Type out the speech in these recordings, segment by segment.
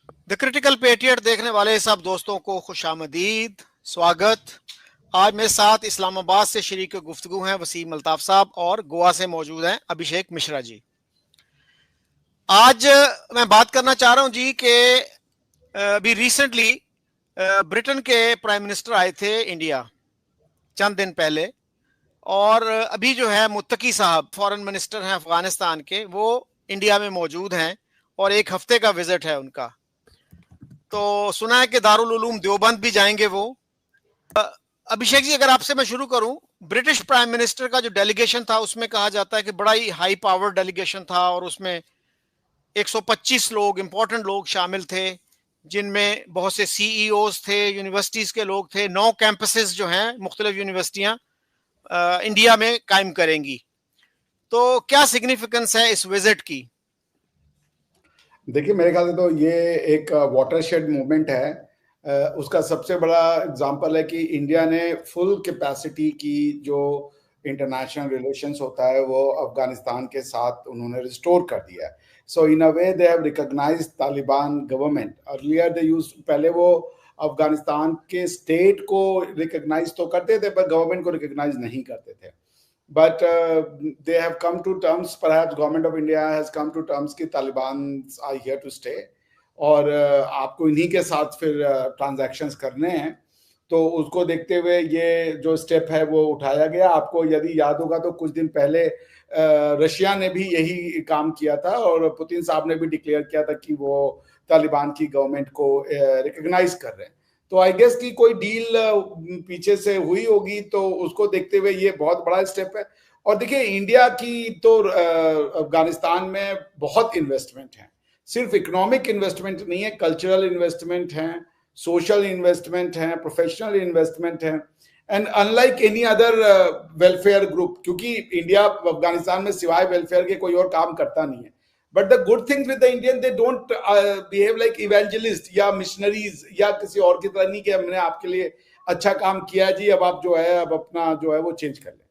The critical patriot देखने वाले सब दोस्तों को खुशामदीद, स्वागत। आज मेरे साथ इस्लामाबाद से शरीक गुफ्तगू हैं वसीम अल्ताफ साहब और गोवा से मौजूद हैं अभिषेक मिश्रा जी। आज मैं बात करना चाह रहा हूं जी कि अभी रिसेंटली ब्रिटेन के प्राइम मिनिस्टर आए थे इंडिया चंद दिन पहले, और अभी जो है मुत्तकी साहब फॉरेन मिनिस्टर हैं अफगानिस्तान के, वो इंडिया में मौजूद हैं और एक हफ्ते का विजिट है उनका। तो सुना है कि दारुल उलूम देवबंद भी जाएंगे वो। अभिषेक जी, अगर आपसे मैं शुरू करूं, ब्रिटिश प्राइम मिनिस्टर का जो डेलीगेशन था उसमें कहा जाता है कि बड़ा ही हाई पावर डेलीगेशन था और उसमें 125 लोग, इंपॉर्टेंट लोग शामिल थे, जिनमें बहुत से सीईओज थे, यूनिवर्सिटीज के लोग थे। 9 कैंपसेस जो हैं, मुख्तलिफ यूनिवर्सिटियां इंडिया में कायम करेंगी। तो क्या सिग्निफिकेंस है इस विजिट की? देखिए, मेरे ख्याल से तो ये एक वाटरशेड मूवमेंट है। उसका सबसे बड़ा एग्जांपल है कि इंडिया ने फुल कैपेसिटी की जो इंटरनेशनल रिलेशंस होता है वो अफगानिस्तान के साथ उन्होंने रिस्टोर कर दिया है। So in a way they have recognised Taliban government. Earlier they use, पहले वो अफगानिस्तान के स्टेट को रिकॉग्नाइज तो करते थे पर गवर्नमेंट को रिकॉग्नाइज नहीं करते थे। But they have come to terms, perhaps government of India has come to terms कि Taliban are here to stay और आपको इन्हीं के साथ फिर ट्रांजैक्शंस करने हैं। तो उसको देखते हुए ये जो स्टेप है वो उठाया गया। आपको यदि याद होगा तो कुछ दिन पहले रशिया ने भी यही काम किया था और पुतिन साहब ने भी डिक्लेयर किया था कि वो तालिबान की गवर्नमेंट को रिकॉग्नाइज कर रहे हैं। तो आई गेस कि कोई डील पीछे से हुई होगी, तो उसको देखते हुए ये बहुत बड़ा स्टेप है। और देखिए, इंडिया की तो अफगानिस्तान में बहुत इन्वेस्टमेंट है। सिर्फ इकोनॉमिक इन्वेस्टमेंट नहीं है, कल्चरल इन्वेस्टमेंट है, सोशल इन्वेस्टमेंट है, प्रोफेशनल इन्वेस्टमेंट है। And unlike any other welfare group, क्योंकि इंडिया अफगानिस्तान में सिवाय वेलफेयर के कोई और काम करता नहीं है। But the good things with the Indian, they don't behave like evangelist या मिशनरीज या किसी और की तरह। नहीं कि हमने आपके लिए अच्छा काम किया जी, अब आप जो है अब अपना जो है वो चेंज कर लें।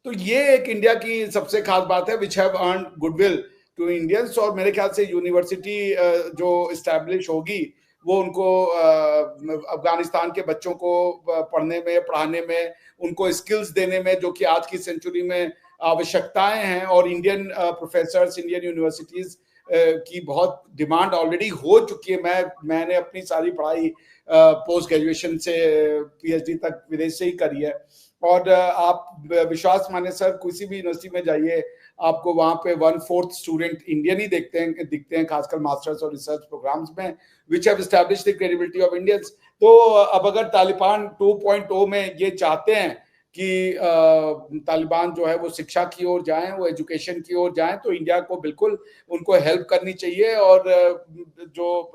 तो ये एक इंडिया की सबसे खास बात है, which have earn goodwill to Indians. और मेरे ख्याल से यूनिवर्सिटी जो इस्टेब्लिश होगी वो उनको अफगानिस्तान के बच्चों को पढ़ने में, पढ़ाने में, उनको स्किल्स देने में, जो कि आज की सेंचुरी में आवश्यकताएं हैं। और इंडियन प्रोफेसर्स, इंडियन यूनिवर्सिटीज की बहुत डिमांड ऑलरेडी हो चुकी है। मैंने अपनी सारी पढ़ाई पोस्ट ग्रेजुएशन से पीएचडी तक विदेश से ही करी है। और आप विश्वास माने सर, किसी भी यूनिवर्सिटी में जाइए, आपको वहां पे 1/4 स्टूडेंट इंडियन ही दिखते हैं, खासकर मास्टर्स और रिसर्च प्रोग्राम्स में, which have established the credibility of Indians. तो अब अगर तालिबान 2.0 में ये चाहते हैं कि तालिबान जो है वो शिक्षा की ओर जाएं, वो एजुकेशन की ओर जाएं, तो इंडिया को बिल्कुल उनको हेल्प करनी चाहिए। और जो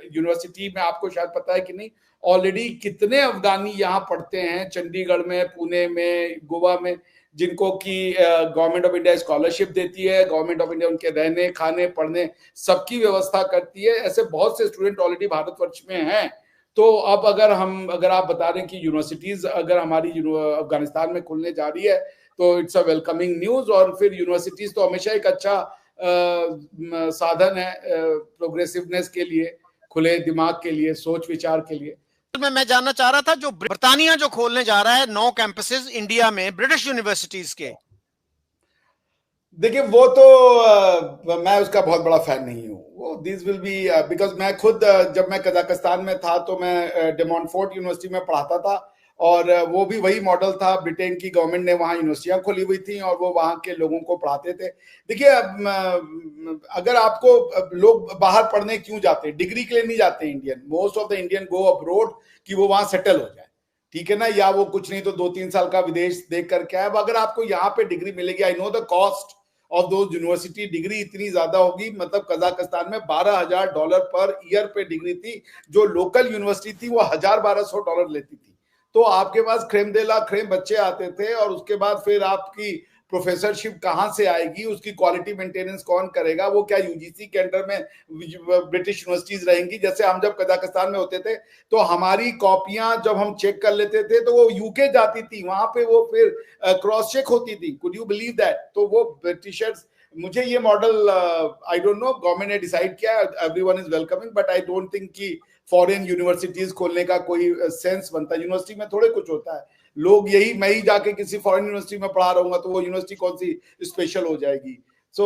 यूनिवर्सिटी में, आपको शायद पता है कि नहीं, ऑलरेडी कितने अफगानी यहाँ पढ़ते हैं, चंडीगढ़ में, पुणे में, गोवा में, जिनको कि गवर्नमेंट ऑफ इंडिया स्कॉलरशिप देती है, गवर्नमेंट ऑफ इंडिया उनके रहने, खाने, पढ़ने सबकी व्यवस्था करती है। ऐसे बहुत से स्टूडेंट ऑलरेडी भारतवर्ष में हैं। तो अब अगर आप बता रहे हैं कि यूनिवर्सिटीज अगर हमारी अफगानिस्तान में खुलने जा रही है, तो इट्स अ वेलकमिंग न्यूज। और फिर यूनिवर्सिटीज तो हमेशा एक अच्छा साधन है प्रोग्रेसिवनेस के लिए, खुले दिमाग के लिए, सोच विचार के लिए। मैं जानना चाह रहा था, जो ब्रिटानिया जो खोलने जा रहा है 9 कैंपसेस इंडिया में ब्रिटिश यूनिवर्सिटीज के, देखिए वो तो मैं उसका बहुत बड़ा फैन नहीं हूँ। वो दिस विल बी, बिकॉज मैं खुद जब मैं कजाकिस्तान में था तो मैं डेमोनफोर्ट यूनिवर्सिटी में पढ़ाता था। और वो भी वही मॉडल था, ब्रिटेन की गवर्नमेंट ने वहाँ यूनिवर्सिटियां खोली हुई थी और वो वहाँ के लोगों को पढ़ाते थे। देखिए, अगर आपको लोग बाहर पढ़ने क्यों जाते हैं? डिग्री के लिए नहीं जाते Indian. Most of the Indian go abroad कि वो वहाँ सेटल हो जाए, ठीक है ना, या वो कुछ नहीं तो 2-3 साल का विदेश देख करके आए। अब अगर आपको यहाँ पे डिग्री मिलेगी, I know the cost of दो यूनिवर्सिटी डिग्री इतनी ज्यादा होगी। मतलब कजाकिस्तान में $12,000 पर ईयर पे डिग्री थी, जो लोकल यूनिवर्सिटी थी वो $1,000-1,200 लेती थी। तो आपके पास क्रेम दे ला क्रेम बच्चे आते थे, और उसके बाद फिर आपकी प्रोफेसरशिप कहां से आएगी, उसकी क्वालिटी मेंटेनेंस कौन करेगा? वो क्या यूजीसी के अंडर में ब्रिटिश यूनिवर्सिटीज रहेंगी? जैसे हम जब कजाकिस्तान में होते थे तो हमारी कॉपियां जब हम चेक कर लेते थे तो वो यूके जाती थी, वहां पे वो फिर क्रॉस चेक होती थी। Could you believe that? तो वो ब्रिटिशर्स मुझे ये model I don't know, government ने डिसाइड किया, everyone is welcoming, but I don't think कि फॉरेन यूनिवर्सिटीज खोलने का कोई सेंस बनता है। यूनिवर्सिटी में थोड़े कुछ होता है, लोग यही, मैं ही जाके किसी फॉरेन यूनिवर्सिटी में पढ़ा रहूंगा तो वो यूनिवर्सिटी कौन सी स्पेशल हो जाएगी। सो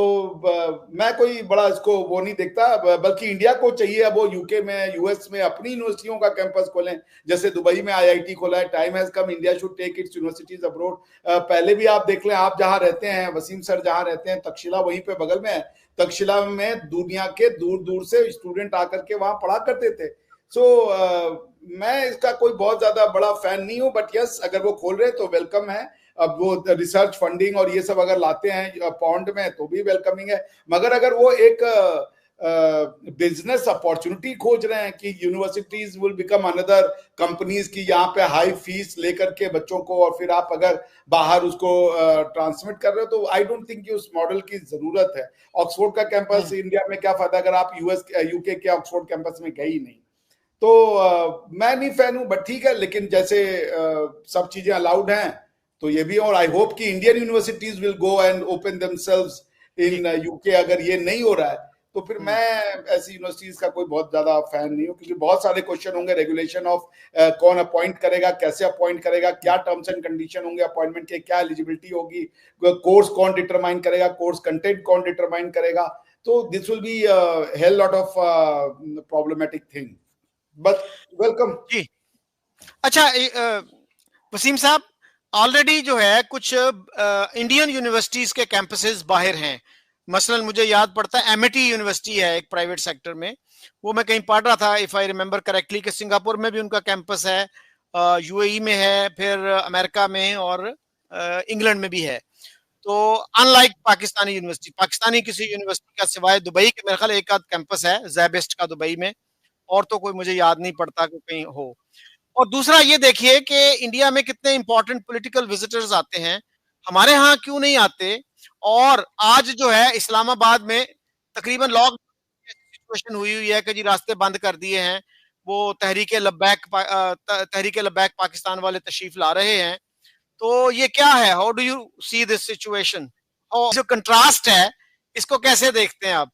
मैं कोई बड़ा इसको वो नहीं देखता, बल्कि इंडिया को चाहिए अब वो यूके में, यूएस में अपनी यूनिवर्सिटियों का कैंपस खोलें, जैसे दुबई में आईआईटी खोला है। Time has come, India should take its universities abroad. पहले भी आप देख लें, आप जहां रहते हैं, वसीम सर जहां रहते हैं, तक्षशिला वहीं पे बगल में है। तक्षशिला में दुनिया के दूर दूर से स्टूडेंट आकर के वहां पढ़ा करते थे। सो मैं इसका कोई बहुत ज्यादा बड़ा फैन नहीं हूं, बट यस, अगर वो खोल रहे तो वेलकम है। अब वो रिसर्च फंडिंग और ये सब अगर लाते हैं पॉन्ड में तो भी वेलकमिंग है, मगर अगर वो एक बिजनेस अपॉर्चुनिटी खोज रहे हैं कि universities will become another companies की, यहाँ पे हाई फीस लेकर के बच्चों को और फिर आप अगर बाहर उसको ट्रांसमिट कर रहे हो, तो आई डोंट थिंक कि उस मॉडल की जरूरत है। ऑक्सफोर्ड का कैंपस इंडिया में क्या फायदा अगर आप यूएस यूके के ऑक्सफोर्ड कैंपस में गए ही नहीं। तो मैं नहीं फैन हूं, बट ठीक है, लेकिन जैसे सब चीजें अलाउड हैं तो ये भी। और आई होप कि Indian universities will go and open themselves in UK. अगर ये नहीं हो रहा है तो फिर मैं ऐसी यूनिवर्सिटीज का कोई बहुत ज्यादा फैन नहीं हूं, क्योंकि बहुत सारे क्वेश्चन होंगे, रेगुलेशन ऑफ कौन अपॉइंट करेगा, कैसे अपॉइंट करेगा, क्या टर्म्स एंड कंडीशन होंगे अपॉइंटमेंट के, क्या एलिजिबिलिटी होगी, कोर्स कौन डिटरमाइन करेगा, कोर्स कंटेंट कौन डिटरमाइन करेगा। तो this will be hell lot of problematic thing, but welcome. जी। अच्छा, वसीम साहब, ऑलरेडी जो है कुछ इंडियन यूनिवर्सिटीज के कैंपसेस बाहर हैं। मसलन मुझे याद पड़ता है एमिटी यूनिवर्सिटी है एक प्राइवेट सेक्टर में, वो मैं कहीं पढ़ रहा था इफ आई रिमेंबर करेक्टली कि सिंगापुर में भी उनका कैंपस है, यूएई में है, फिर अमेरिका में और इंग्लैंड में भी है। तो अनलाइक पाकिस्तानी यूनिवर्सिटी, पाकिस्तानी किसी यूनिवर्सिटी का सिवाय दुबई के मेरे ख्याल एक आध कैंपस है जैबेस्ट का दुबई में, और तो कोई मुझे याद नहीं पड़ता कि कहीं हो। और दूसरा ये देखिए कि इंडिया में कितने इंपॉर्टेंट पॉलिटिकल विजिटर्स आते हैं, हमारे यहाँ क्यों नहीं आते। और आज जो है इस्लामाबाद में तकरीबन लॉक सिचुएशन हुई हुई है कि जी रास्ते बंद कर दिए हैं, वो तहरीके लब्बैक पाकिस्तान वाले तशरीफ ला रहे हैं। तो ये क्या है, how do you see this situation, और जो कंट्रास्ट है इसको कैसे देखते हैं आप?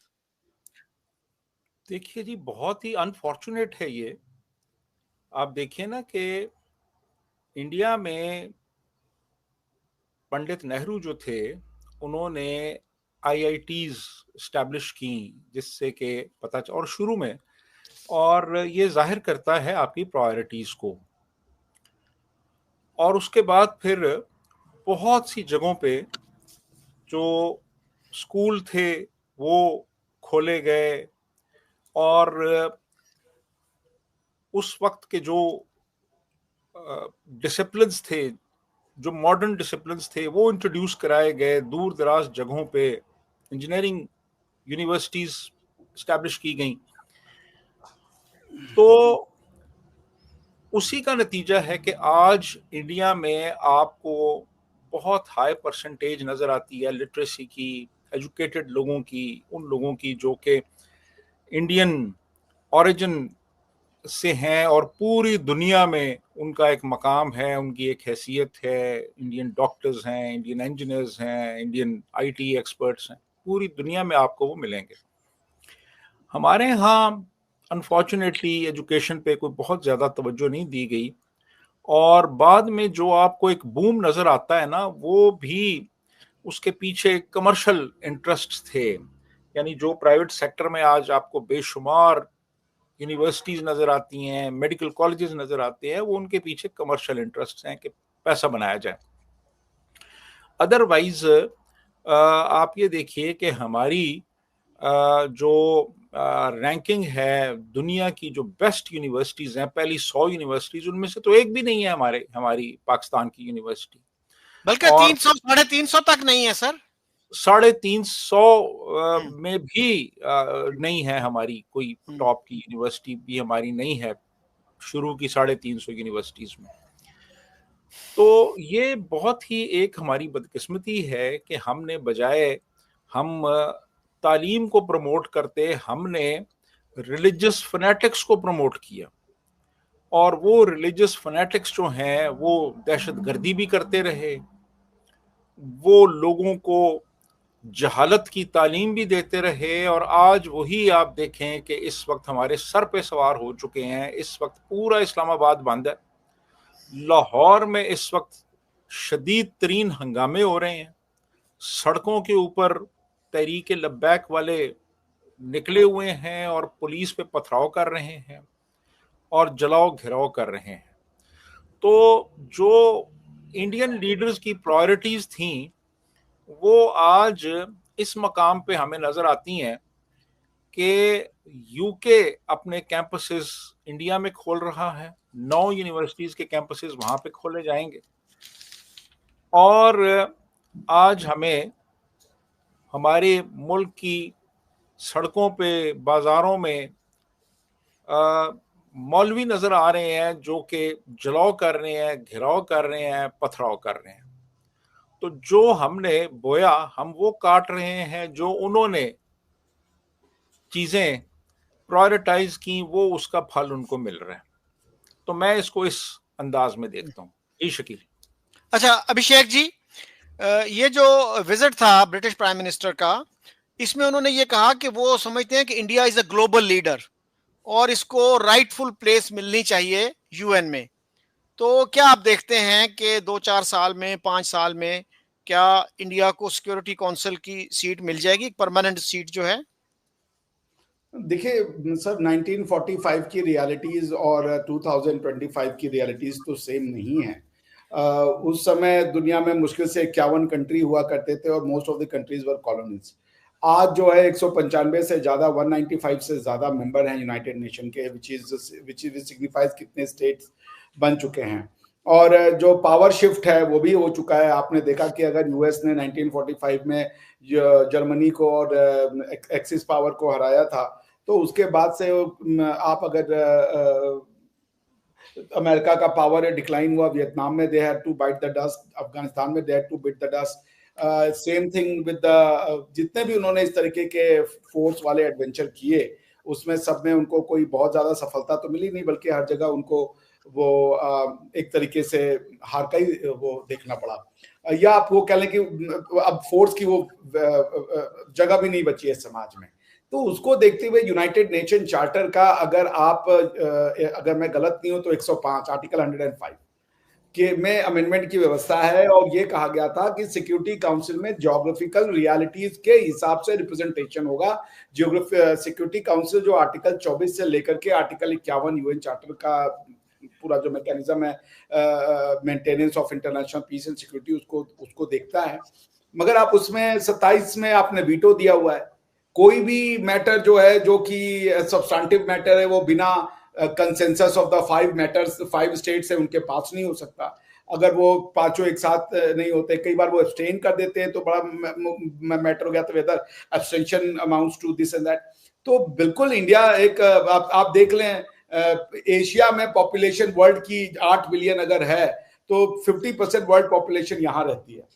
देखिए जी, बहुत ही अनफॉर्चुनेट है ये। आप देखिए ना कि इंडिया में पंडित नेहरू जो थे, उन्होंने आईआईटीज स्टैब्लिश की, जिससे कि पता और शुरू में, और ये जाहिर करता है आपकी प्रायोरिटीज को। और उसके बाद फिर बहुत सी जगहों पे जो स्कूल थे वो खोले गए, और उस वक्त के जो डिसिप्लिन्स थे, जो मॉडर्न डिसिप्लिन्स थे, वो इंट्रोड्यूस कराए गए। दूर दराज जगहों पे इंजीनियरिंग यूनिवर्सिटीज स्टैब्लिश की गई। तो उसी का नतीजा है कि आज इंडिया में आपको बहुत हाई परसेंटेज नज़र आती है लिटरेसी की, एजुकेटेड लोगों की, उन लोगों की जो कि इंडियन ओरिजिन से हैं और पूरी दुनिया में उनका एक मकाम है, उनकी एक हैसियत है। इंडियन डॉक्टर्स हैं, इंडियन इंजीनियर्स हैं, इंडियन आईटी एक्सपर्ट्स हैं, पूरी दुनिया में आपको वो मिलेंगे। हमारे यहाँ अनफॉर्चुनेटली एजुकेशन पे कोई बहुत ज़्यादा तवज्जो नहीं दी गई, और बाद में जो आपको एक बूम नज़र आता है ना, वो भी उसके पीछे कमर्शियल इंटरेस्ट थे। यानी जो प्राइवेट सेक्टर में आज आपको बेशुमार यूनिवर्सिटीज नज़र आती हैं, मेडिकल कॉलेजेस नज़र आते हैं, वो उनके पीछे कमर्शियल इंटरेस्ट हैं कि पैसा बनाया जाए। अदरवाइज आप ये देखिए कि हमारी जो रैंकिंग है दुनिया की, जो बेस्ट यूनिवर्सिटीज़ हैं, पहली 100 यूनिवर्सिटीज़, उनमें से तो एक भी नहीं है हमारी पाकिस्तान की यूनिवर्सिटी। बल्कि 300 350 तक नहीं है सर, 350 में भी नहीं है हमारी कोई टॉप की यूनिवर्सिटी भी हमारी नहीं है शुरू की 350 यूनिवर्सिटीज में। तो ये बहुत ही एक हमारी बदकिस्मती है कि हमने बजाय हम तालीम को प्रमोट करते, हमने रिलीजियस फनेटिक्स को प्रमोट किया। और वो रिलीजियस फनेटिक्स जो हैं वो दहशत गर्दी भी करते रहे, वो लोगों को जहालत की तालीम भी देते रहे, और आज वही आप देखें कि इस वक्त हमारे सर पे सवार हो चुके हैं। इस वक्त पूरा इस्लामाबाद बंद है। लाहौर में इस वक्त शदीद तरीन हंगामे हो रहे हैं। सड़कों के ऊपर तहरीक लब्बैक वाले निकले हुए हैं और पुलिस पे पथराव कर रहे हैं और जलाओ घिराव कर रहे हैं। तो जो इंडियन लीडर्स की प्रायोरिटीज थी वो आज इस मकाम पे हमें नजर आती हैं कि यूके अपने कैंपसेस इंडिया में खोल रहा है, 9 यूनिवर्सिटीज के कैंपसेस वहां पे खोले जाएंगे, और आज हमें हमारे मुल्क की सड़कों पे, बाजारों में मौलवी नजर आ रहे हैं जो कि जलाओ कर रहे हैं, घिराव कर रहे हैं, पथराव कर रहे हैं। तो जो हमने बोया हम वो काट रहे हैं, जो उन्होंने चीजें प्रायोरिटाइज की वो उसका फल उनको मिल रहा है। तो मैं इसको इस अंदाज में देखता हूँ। जी शकील। अच्छा अभिषेक जी, ये जो विजिट था ब्रिटिश प्राइम मिनिस्टर का, इसमें उन्होंने ये कहा कि वो समझते हैं कि India is a global leader और इसको राइटफुल प्लेस मिलनी चाहिए यूएन में। तो क्या आप देखते हैं कि 2-4 साल में, 5 साल में क्या इंडिया को सिक्योरिटी काउंसिल की सीट मिल जाएगी, परमानेंट सीट जो है? देखिए सर, 1945 की रियलिटीज और 2025 की रियलिटीज तो सेम नहीं है। उस समय दुनिया में मुश्किल से 51 कंट्री हुआ करते थे और most of the countries were colonies. आज जो है 195 से ज्यादा, 195 से ज्यादा मेंबर हैं यूनाइटेड नेशन के, विच इज सिग्निफाइज कितने स्टेट्स बन चुके हैं। और जो पावर शिफ्ट है वो भी हो चुका है। आपने देखा कि अगर यूएस ने 1945 में जर्मनी को और एक्सिस पावर को हराया था, तो उसके बाद से आप अगर अमेरिका का पावर डिक्लाइन हुआ, वियतनाम में they had to bite the dust, Afghanistan में they had to bit the dust. Same thing with the, जितने भी उन्होंने इस तरीके के फोर्स वाले एडवेंचर किए उसमें सब में उनको कोई बहुत ज्यादा सफलता तो मिली नहीं, बल्कि हर जगह उनको वो एक तरीके से हार का ही वो देखना पड़ा। या आप वो कह लें कि अब फोर्स की वो जगह भी नहीं बची है समाज में। तो उसको देखते हुए यूनाइटेड नेशन चार्टर का अगर आप अगर मैं गलत नहीं हूं तो 105 आर्टिकल 105 के में अमेंडमेंट की व्यवस्था है, और ये कहा गया था कि सिक्योरिटी काउंसिल में ज्योग्राफिकल रियलिटीज के हिसाब से रिप्रेजेंटेशन होगा। सिक्योरिटी काउंसिल जो आर्टिकल 24 से लेकर के आर्टिकल 51 यूएन चार्टर का पूरा जो मैकेनिज्म है maintenance of international peace and security, उसको देखता है। मगर आप उसमें 27 में आपने वीटो दिया हुआ है। कोई भी मैटर जो है जो कि सब्सटेंटिव मैटर है वो बिना कंसेंसस ऑफ द 5 स्टेट्स है उनके पास नहीं हो सकता। अगर वो पांचों एक साथ नहीं होते, कई बार वो एब्सटेन कर देते हैं तो बड़ा मैटर हो गया, तो whether abstention amounts to this and that. तो बिल्कुल इंडिया एक आप देख लें, एशिया में पॉपुलेशन वर्ल्ड की 8 बिलियन अगर है तो 50% वर्ल्ड पॉपुलेशन यहां रहती है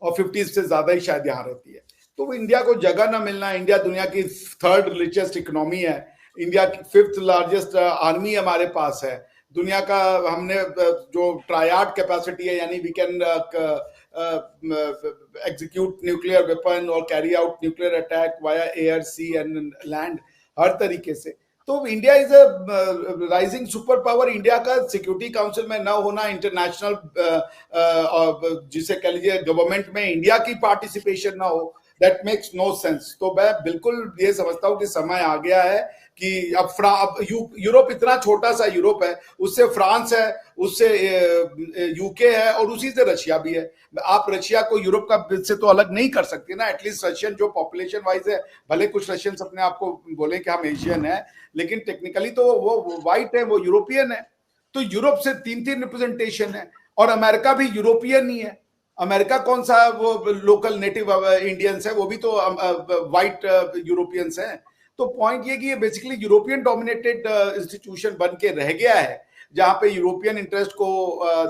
और 50 से ज्यादा ही शायद यहां रहती है। तो इंडिया को जगह ना मिलना, इंडिया दुनिया की 3rd रिचेस्ट इकोनॉमी है, इंडिया की 5th लार्जेस्ट आर्मी हमारे पास है, दुनिया का हमने जो ट्रायड कैपेसिटी है, यानी we can execute nuclear weapon और carry out nuclear attack via air, sea and land, हर तरीके से। तो India is a rising super power. India का सिक्योरिटी काउंसिल में ना होना, इंटरनेशनल जिसे कह लीजिए गवर्नमेंट में इंडिया की पार्टिसिपेशन ना हो, दैट मेक्स नो सेंस। तो मैं बिल्कुल ये समझता हूं कि समय आ गया है कि अब यूरोप इतना छोटा सा यूरोप है, उससे फ्रांस है, उससे यूके है और उसी से रशिया भी है। आप रशिया को यूरोप का से तो अलग नहीं कर सकते ना। एटलीस्ट रशियन जो पॉपुलेशन वाइज है, भले कुछ रशियंस अपने आप को बोले कि हम एशियन है, लेकिन टेक्निकली तो वो वाइट है, वो यूरोपियन है। तो यूरोप से 3 रिप्रेजेंटेशन है, और अमेरिका भी यूरोपियन ही है। अमेरिका कौन सा वो लोकल नेटिव इंडियंस है, वो भी तो वाइट यूरोपियंस हैं। तो पॉइंट ये कि ये बेसिकली यूरोपियन डोमिनेटेड इंस्टीट्यूशन बन के रह गया है, जहां पे यूरोपियन इंटरेस्ट को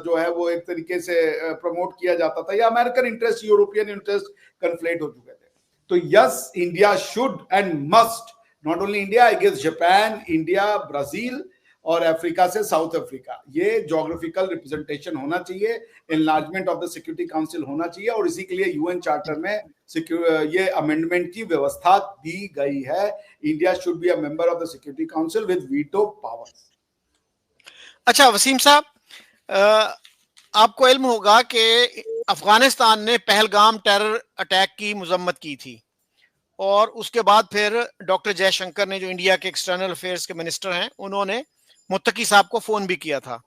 जो है वो एक तरीके से प्रमोट किया जाता था, या American interest European interest conflate हो चुके थे। तो yes, India should and must, not only India, I guess Japan, India, Brazil और अफ्रीका से साउथ अफ्रीका। ये जोग्राफिकल रिप्रेजेंटेशन होना चाहिए, enlargement of the security council होना चाहिए, और इसी के लिए यूएन चार्टर में ये अमेंडमेंट की व्यवस्था दी गई है। India should be a member of the security council with veto powers. अच्छा वसीम साहब, आपको इल्म होगा कि अफगानिस्तान ने पहलगाम टेरर अटैक की मजम्मत की थी, और उसके बाद फिर डॉक्टर जयशंकर ने, जो इंडिया के एक्सटर्नल अफेयर्स के मिनिस्टर हैं, उन्होंने मुत्तकी साहब को फोन भी किया था।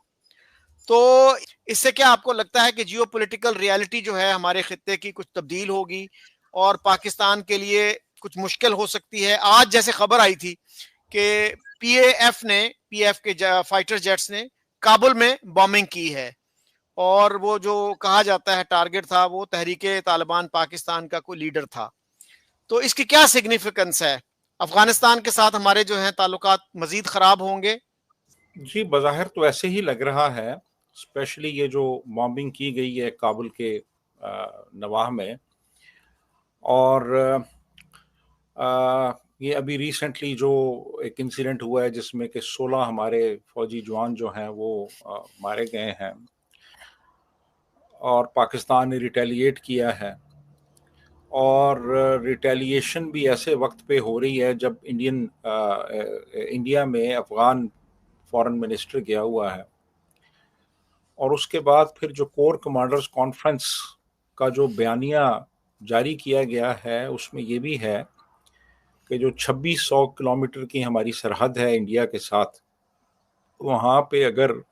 तो इससे क्या आपको लगता है कि जियोपॉलिटिकल रियलिटी जो है हमारे खित्ते की कुछ तब्दील होगी और पाकिस्तान के लिए कुछ मुश्किल हो सकती है? आज जैसे खबर आई थी कि पीएफ के फाइटर जेट्स ने काबुल में बॉम्बिंग की है, और वो जो कहा जाता है टारगेट था वो तहरीके तालिबान पाकिस्तान का कोई लीडर था। तो इसकी क्या सिग्निफिकेंस है? अफगानिस्तान के साथ हमारे जो हैं ताल्लुकात मजीद खराब होंगे? जी, बज़ाहिर तो ऐसे ही लग रहा है, स्पेशली ये जो बॉम्बिंग की गई है काबुल के नवाह में, और ये अभी रिसेंटली जो एक इंसिडेंट हुआ है जिसमें कि 16 हमारे फौजी जवान जो हैं वो मारे गए हैं, और पाकिस्तान ने रिटेलिएट किया है, और रिटेलिएशन भी ऐसे वक्त पे हो रही है जब इंडिया में अफ़गान फॉरेन मिनिस्टर गया हुआ है, और उसके बाद फिर जो कोर कमांडर्स कॉन्फ्रेंस का जो बयानिया जारी किया गया है उसमें ये भी है कि जो 2600 किलोमीटर की हमारी सरहद है इंडिया के साथ, वहाँ पे अगर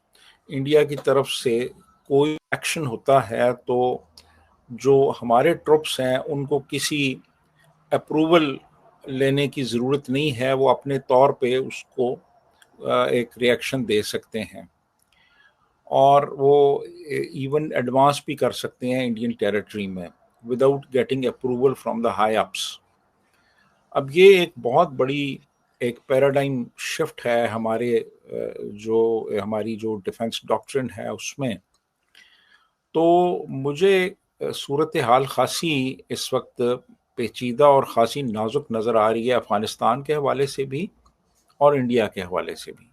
इंडिया की तरफ से कोई एक्शन होता है तो जो हमारे ट्रुप्स हैं उनको किसी अप्रूवल लेने की ज़रूरत नहीं है, वो अपने तौर पे उसको एक रिएक्शन दे सकते हैं, और वो इवन एडवांस भी कर सकते हैं इंडियन टेरिटरी में without getting approval from the high ups. अब ये एक बहुत बड़ी एक पैराडाइम शिफ्ट है हमारी जो डिफेंस डॉक्ट्रिन है उसमें। तो मुझे सूरत हाल खासी इस वक्त पेचीदा और ख़ासी नाजुक नज़र आ रही है, अफ़गानिस्तान के हवाले से भी और इंडिया के हवाले से भी।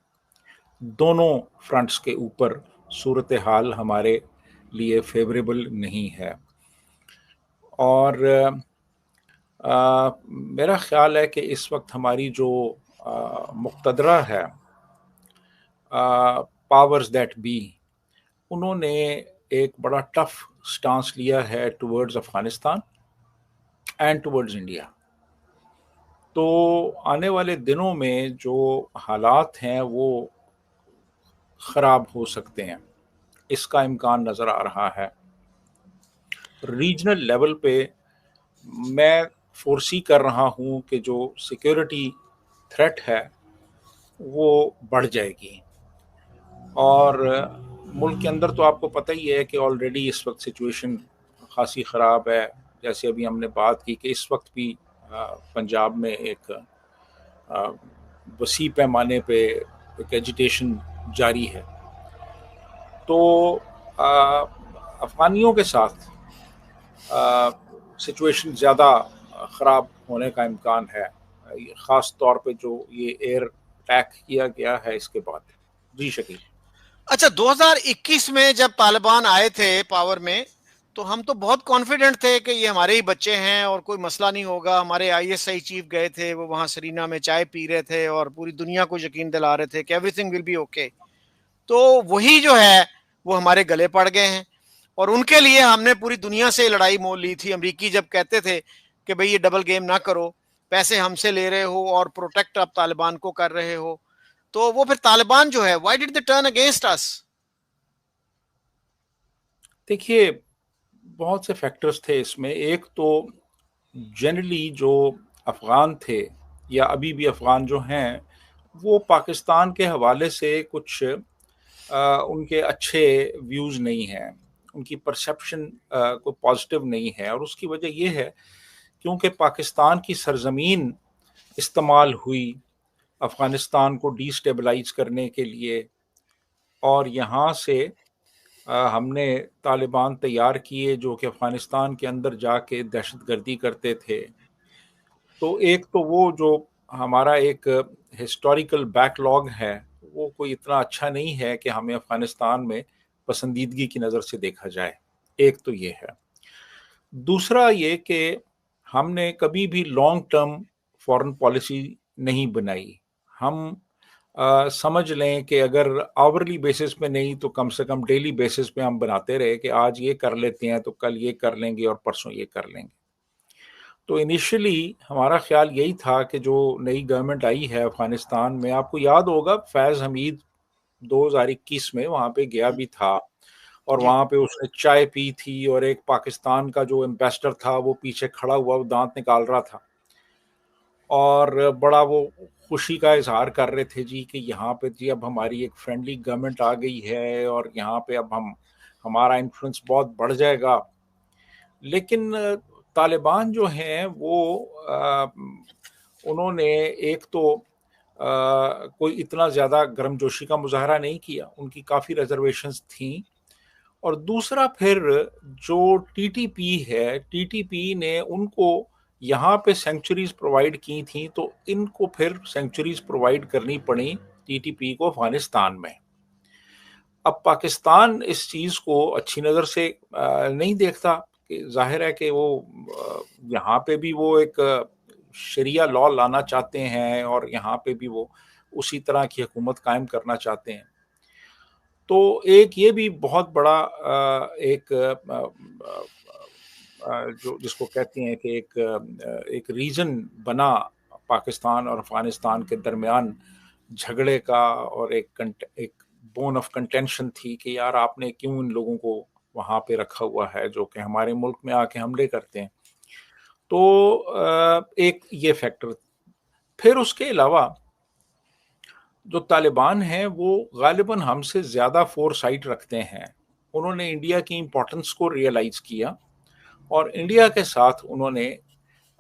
दोनों फ्रंट्स के ऊपर सूरत हाल हमारे लिए फेवरेबल नहीं है, और मेरा ख़्याल है कि इस वक्त हमारी जो मुक़तदरा है, पावर्स दैट बी, उन्होंने एक बड़ा टफ स्टांस लिया है towards Afghanistan and towards India. तो आने वाले दिनों में जो हालात हैं वो ख़राब हो सकते हैं, इसका इम्कान नज़र आ रहा है। रीजनल लेवल पे मैं फोरसी कर रहा हूँ कि जो सिक्योरिटी थ्रेट है वो बढ़ जाएगी, और मुल्क के अंदर तो आपको पता ही है कि ऑलरेडी इस वक्त सिचुएशन खासी ख़राब है। जैसे अभी हमने बात की कि इस वक्त भी पंजाब में एक वसी पैमाने पे एक एजिटेशन जारी है। तो अफ़गानियों के साथ सिचुएशन ज़्यादा ख़राब होने का इम्कान है, ख़ास तौर पे जो ये एयर अटैक किया गया है इसके बाद। जी शकील। अच्छा, 2021 में जब तालिबान आए थे पावर में, तो हम तो बहुत कॉन्फिडेंट थे कि ये हमारे ही बच्चे हैं और कोई मसला नहीं होगा। हमारे आईएसआई चीफ गए थे, वो वहां सरीना में चाय पी रहे थे और पूरी दुनिया को यकीन दिला रहे थे कि एवरीथिंग विल बी ओके। तो वही जो है वो हमारे गले पड़ गए हैं, और उनके लिए हमने पूरी दुनिया से लड़ाई मोल ली थी। अमरीकी जब कहते थे कि भाई ये डबल गेम ना करो, पैसे हमसे ले रहे हो और प्रोटेक्ट आप तालिबान को कर रहे हो, तो वो फिर तालिबान जो है, why did they turn against us? देखिए, बहुत से फैक्टर्स थे इसमें। एक तो जनरली जो अफ़गान थे या अभी भी अफ़गान जो हैं, वो पाकिस्तान के हवाले से कुछ उनके अच्छे व्यूज़ नहीं हैं, उनकी परसेप्शन कोई पॉजिटिव नहीं है, और उसकी वजह ये है क्योंकि पाकिस्तान की सरजमीन इस्तेमाल हुई अफ़गानिस्तान को डिस्टेबलाइज करने के लिए, और यहाँ से हमने तालिबान तैयार किए जो कि अफ़गानिस्तान के अंदर जाके दहशतगर्दी करते थे। तो एक तो वो जो हमारा एक हिस्टोरिकल बैकलॉग है वो कोई इतना अच्छा नहीं है कि हमें अफगानिस्तान में पसंदीदगी की नज़र से देखा जाए। एक तो ये है। दूसरा ये कि हमने कभी भी लॉन्ग टर्म फॉरेन पॉलिसी नहीं बनाई। हम समझ लें कि अगर आवरली बेसिस पे नहीं तो कम से कम डेली बेसिस पे हम बनाते रहे कि आज ये कर लेते हैं तो कल ये कर लेंगे और परसों ये कर लेंगे। तो इनिशियली हमारा ख्याल यही था कि जो नई गवर्नमेंट आई है अफगानिस्तान में, आपको याद होगा फैज़ हमीद 2021 में वहाँ पे गया भी था और जी। वहाँ पे उसने चाय पी थी और एक पाकिस्तान का जो एम्बेसडर था वो पीछे खड़ा हुआ वो दांत निकाल रहा था और बड़ा वो खुशी का इजहार कर रहे थे जी कि यहाँ पे जी अब हमारी एक फ्रेंडली गवर्नमेंट आ गई है और यहाँ पे अब हमारा इन्फ्लुएंस बहुत बढ़ जाएगा। लेकिन तालिबान जो हैं वो उन्होंने एक तो कोई इतना ज़्यादा गर्मजोशी का मुजाहरा नहीं किया, उनकी काफ़ी रिजर्वेशंस थी। और दूसरा फिर जो टीटीपी है, टीटीपी ने उनको यहाँ पे सेंचुरीज प्रोवाइड की थी तो इनको फिर सेंचुरीज प्रोवाइड करनी पड़ी टीटीपी को अफगानिस्तान में। अब पाकिस्तान इस चीज़ को अच्छी नज़र से नहीं देखता कि जाहिर है कि वो यहाँ पे भी वो एक शरिया लॉ लाना चाहते हैं और यहाँ पे भी वो उसी तरह की हुकूमत कायम करना चाहते हैं। तो एक ये भी बहुत बड़ा एक जो जिसको कहते हैं कि एक रीजन बना पाकिस्तान और अफगानिस्तान के दरमियान झगड़े का और एक बोन ऑफ कंटेंशन थी कि यार आपने क्यों इन लोगों को वहाँ पे रखा हुआ है जो कि हमारे मुल्क में आके हमले करते हैं। तो एक ये फैक्टर। फिर उसके अलावा जो तालिबान हैं वो गालिबन हमसे ज़्यादा फोरसाइट रखते हैं। उन्होंने इंडिया की इम्पोर्टेंस को रियलाइज़ किया और इंडिया के साथ उन्होंने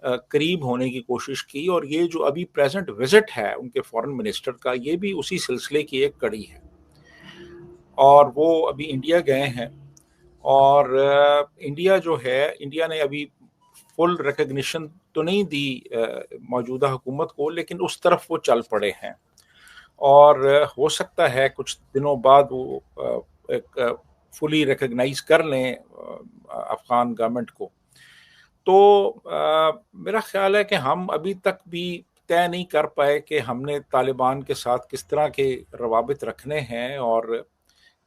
करीब होने की कोशिश की और ये जो अभी प्रेजेंट विजिट है उनके फॉरेन मिनिस्टर का, ये भी उसी सिलसिले की एक कड़ी है। और वो अभी इंडिया गए हैं और इंडिया जो है, इंडिया ने अभी फुल रिकग्निशन तो नहीं दी मौजूदा हुकूमत को, लेकिन उस तरफ वो चल पड़े हैं और हो सकता है कुछ दिनों बाद वो एक फुली रिकग्नाइज कर लें अफगान गवर्नमेंट को। तो मेरा ख्याल है कि हम अभी तक भी तय नहीं कर पाए कि हमने तालिबान के साथ किस तरह के रवाबित रखने हैं और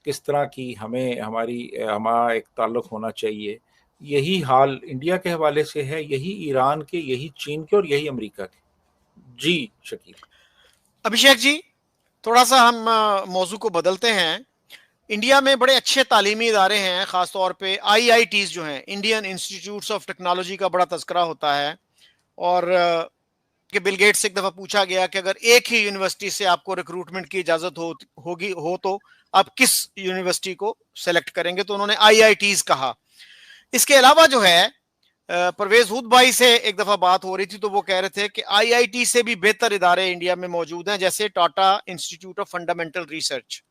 किस तरह की हमारा एक ताल्लुक होना चाहिए। यही हाल इंडिया के हवाले से है, यही ईरान के, यही चीन के और यही अमेरिका के। जी शकील। अभिषेक जी, थोड़ा सा हम मौजू को बदलते हैं। इंडिया में बड़े अच्छे तालीमी इदारे हैं, खासतौर पे IITs जो हैं, इंडियन इंस्टीट्यूट्स ऑफ टेक्नोलॉजी का बड़ा तस्करा होता है। और कि बिल गेट्स से एक दफा पूछा गया कि अगर एक ही यूनिवर्सिटी से आपको रिक्रूटमेंट की इजाजत हो तो आप किस यूनिवर्सिटी को सेलेक्ट करेंगे, तो उन्होंने IITs कहा। इसके अलावा जो है परवेज हुद भाई से एक दफा बात हो रही थी तो वो कह रहे थे कि IIT से भी बेहतर इदारे इंडिया में मौजूद हैं, जैसे Tata institute of fundamental research.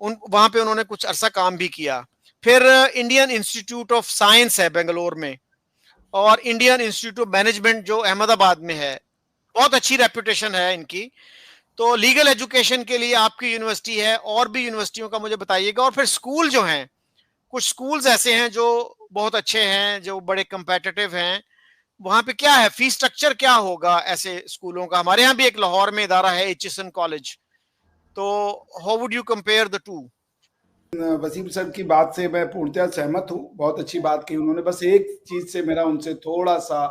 वहां पे उन्होंने कुछ अरसा काम भी किया। फिर इंडियन इंस्टीट्यूट ऑफ साइंस है बेंगलोर में, और इंडियन इंस्टीट्यूट ऑफ मैनेजमेंट जो अहमदाबाद में है, बहुत अच्छी रेपुटेशन है इनकी। तो लीगल एजुकेशन के लिए आपकी यूनिवर्सिटी है, और भी यूनिवर्सिटियों का मुझे बताइएगा। और फिर स्कूल जो हैं, कुछ स्कूल्स ऐसे हैं जो बहुत अच्छे हैं, जो बड़े कंपेटिटिव हैं, वहां पे क्या है, फीस स्ट्रक्चर क्या होगा ऐसे स्कूलों का? हमारे यहाँ भी एक लाहौर में इदारा है, एचिसन कॉलेज। तो how would you compare the two? Wasim sir की बात से मैं पूर्णतः सहमत हूँ, बहुत अच्छी बात की उन्होंने। बस एक चीज से मेरा उनसे थोड़ा सा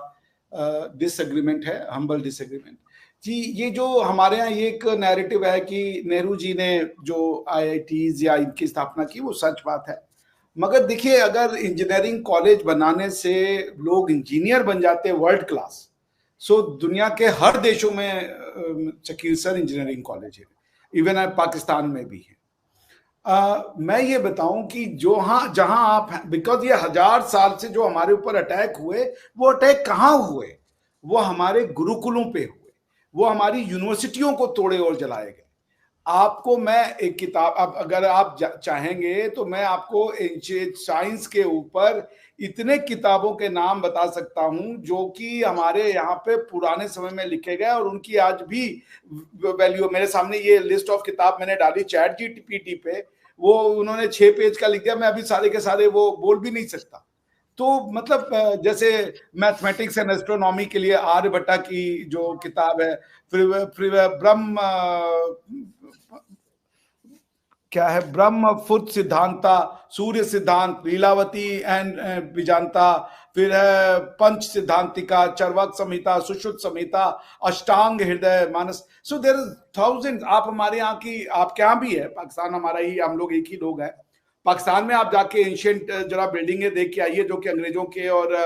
डिसएग्रीमेंट है, हम्बल डिसएग्रीमेंट जी। ये जो हमारे यहाँ ये एक नैरेटिव है कि नेहरू जी ने जो IITs या इनकी स्थापना की, वो सच बात है। मगर देखिए, अगर इंजीनियरिंग कॉलेज बनाने से लोग इंजीनियर बन जाते हैं वर्ल्ड क्लास, सो दुनिया के हर देशों में शकील सर इंजीनियरिंग कॉलेज है, इवन पाकिस्तान में भी है। मैं ये बताऊं कि जहां आप, बिकॉज ये 1000 साल से जो हमारे ऊपर अटैक हुए, वो अटैक कहाँ हुए? वो हमारे गुरुकुलों पे हुए, वो हमारी यूनिवर्सिटियों को तोड़े और जलाए गए। आपको मैं एक किताब, अब अगर आप चाहेंगे तो मैं आपको साइंस के ऊपर इतने किताबों के नाम बता सकता हूं जो कि हमारे यहाँ पे पुराने समय में लिखे गए और उनकी आज भी वैल्यू। मेरे सामने ये लिस्ट ऑफ किताब मैंने डाली चैट जीपीटी पे, वो उन्होंने 6 पेज का लिख दिया, मैं अभी सारे के सारे वो बोल भी नहीं सकता। तो मतलब जैसे मैथमेटिक्स एंड एस्ट्रोनॉमी के लिए आर्यभट्टा की जो किताब है, फिर ब्रह्म क्या है, ब्रह्मफुत सिद्धांता, सूर्य सिद्धांत, लीलावती एंड विजानता, फिर है पंच सिद्धांतिका, चरवाक संहिता, Sushruta Samhita, Ashtanga Hridaya Manas. So there is thousands. आप हमारे यहाँ की, आपके यहाँ भी है, पाकिस्तान हमारा ही, हम लोग एक ही लोग हैं। पाकिस्तान में आप जाके एंशिएंट जरा बिल्डिंगें देख के आइए जो कि अंग्रेजों के और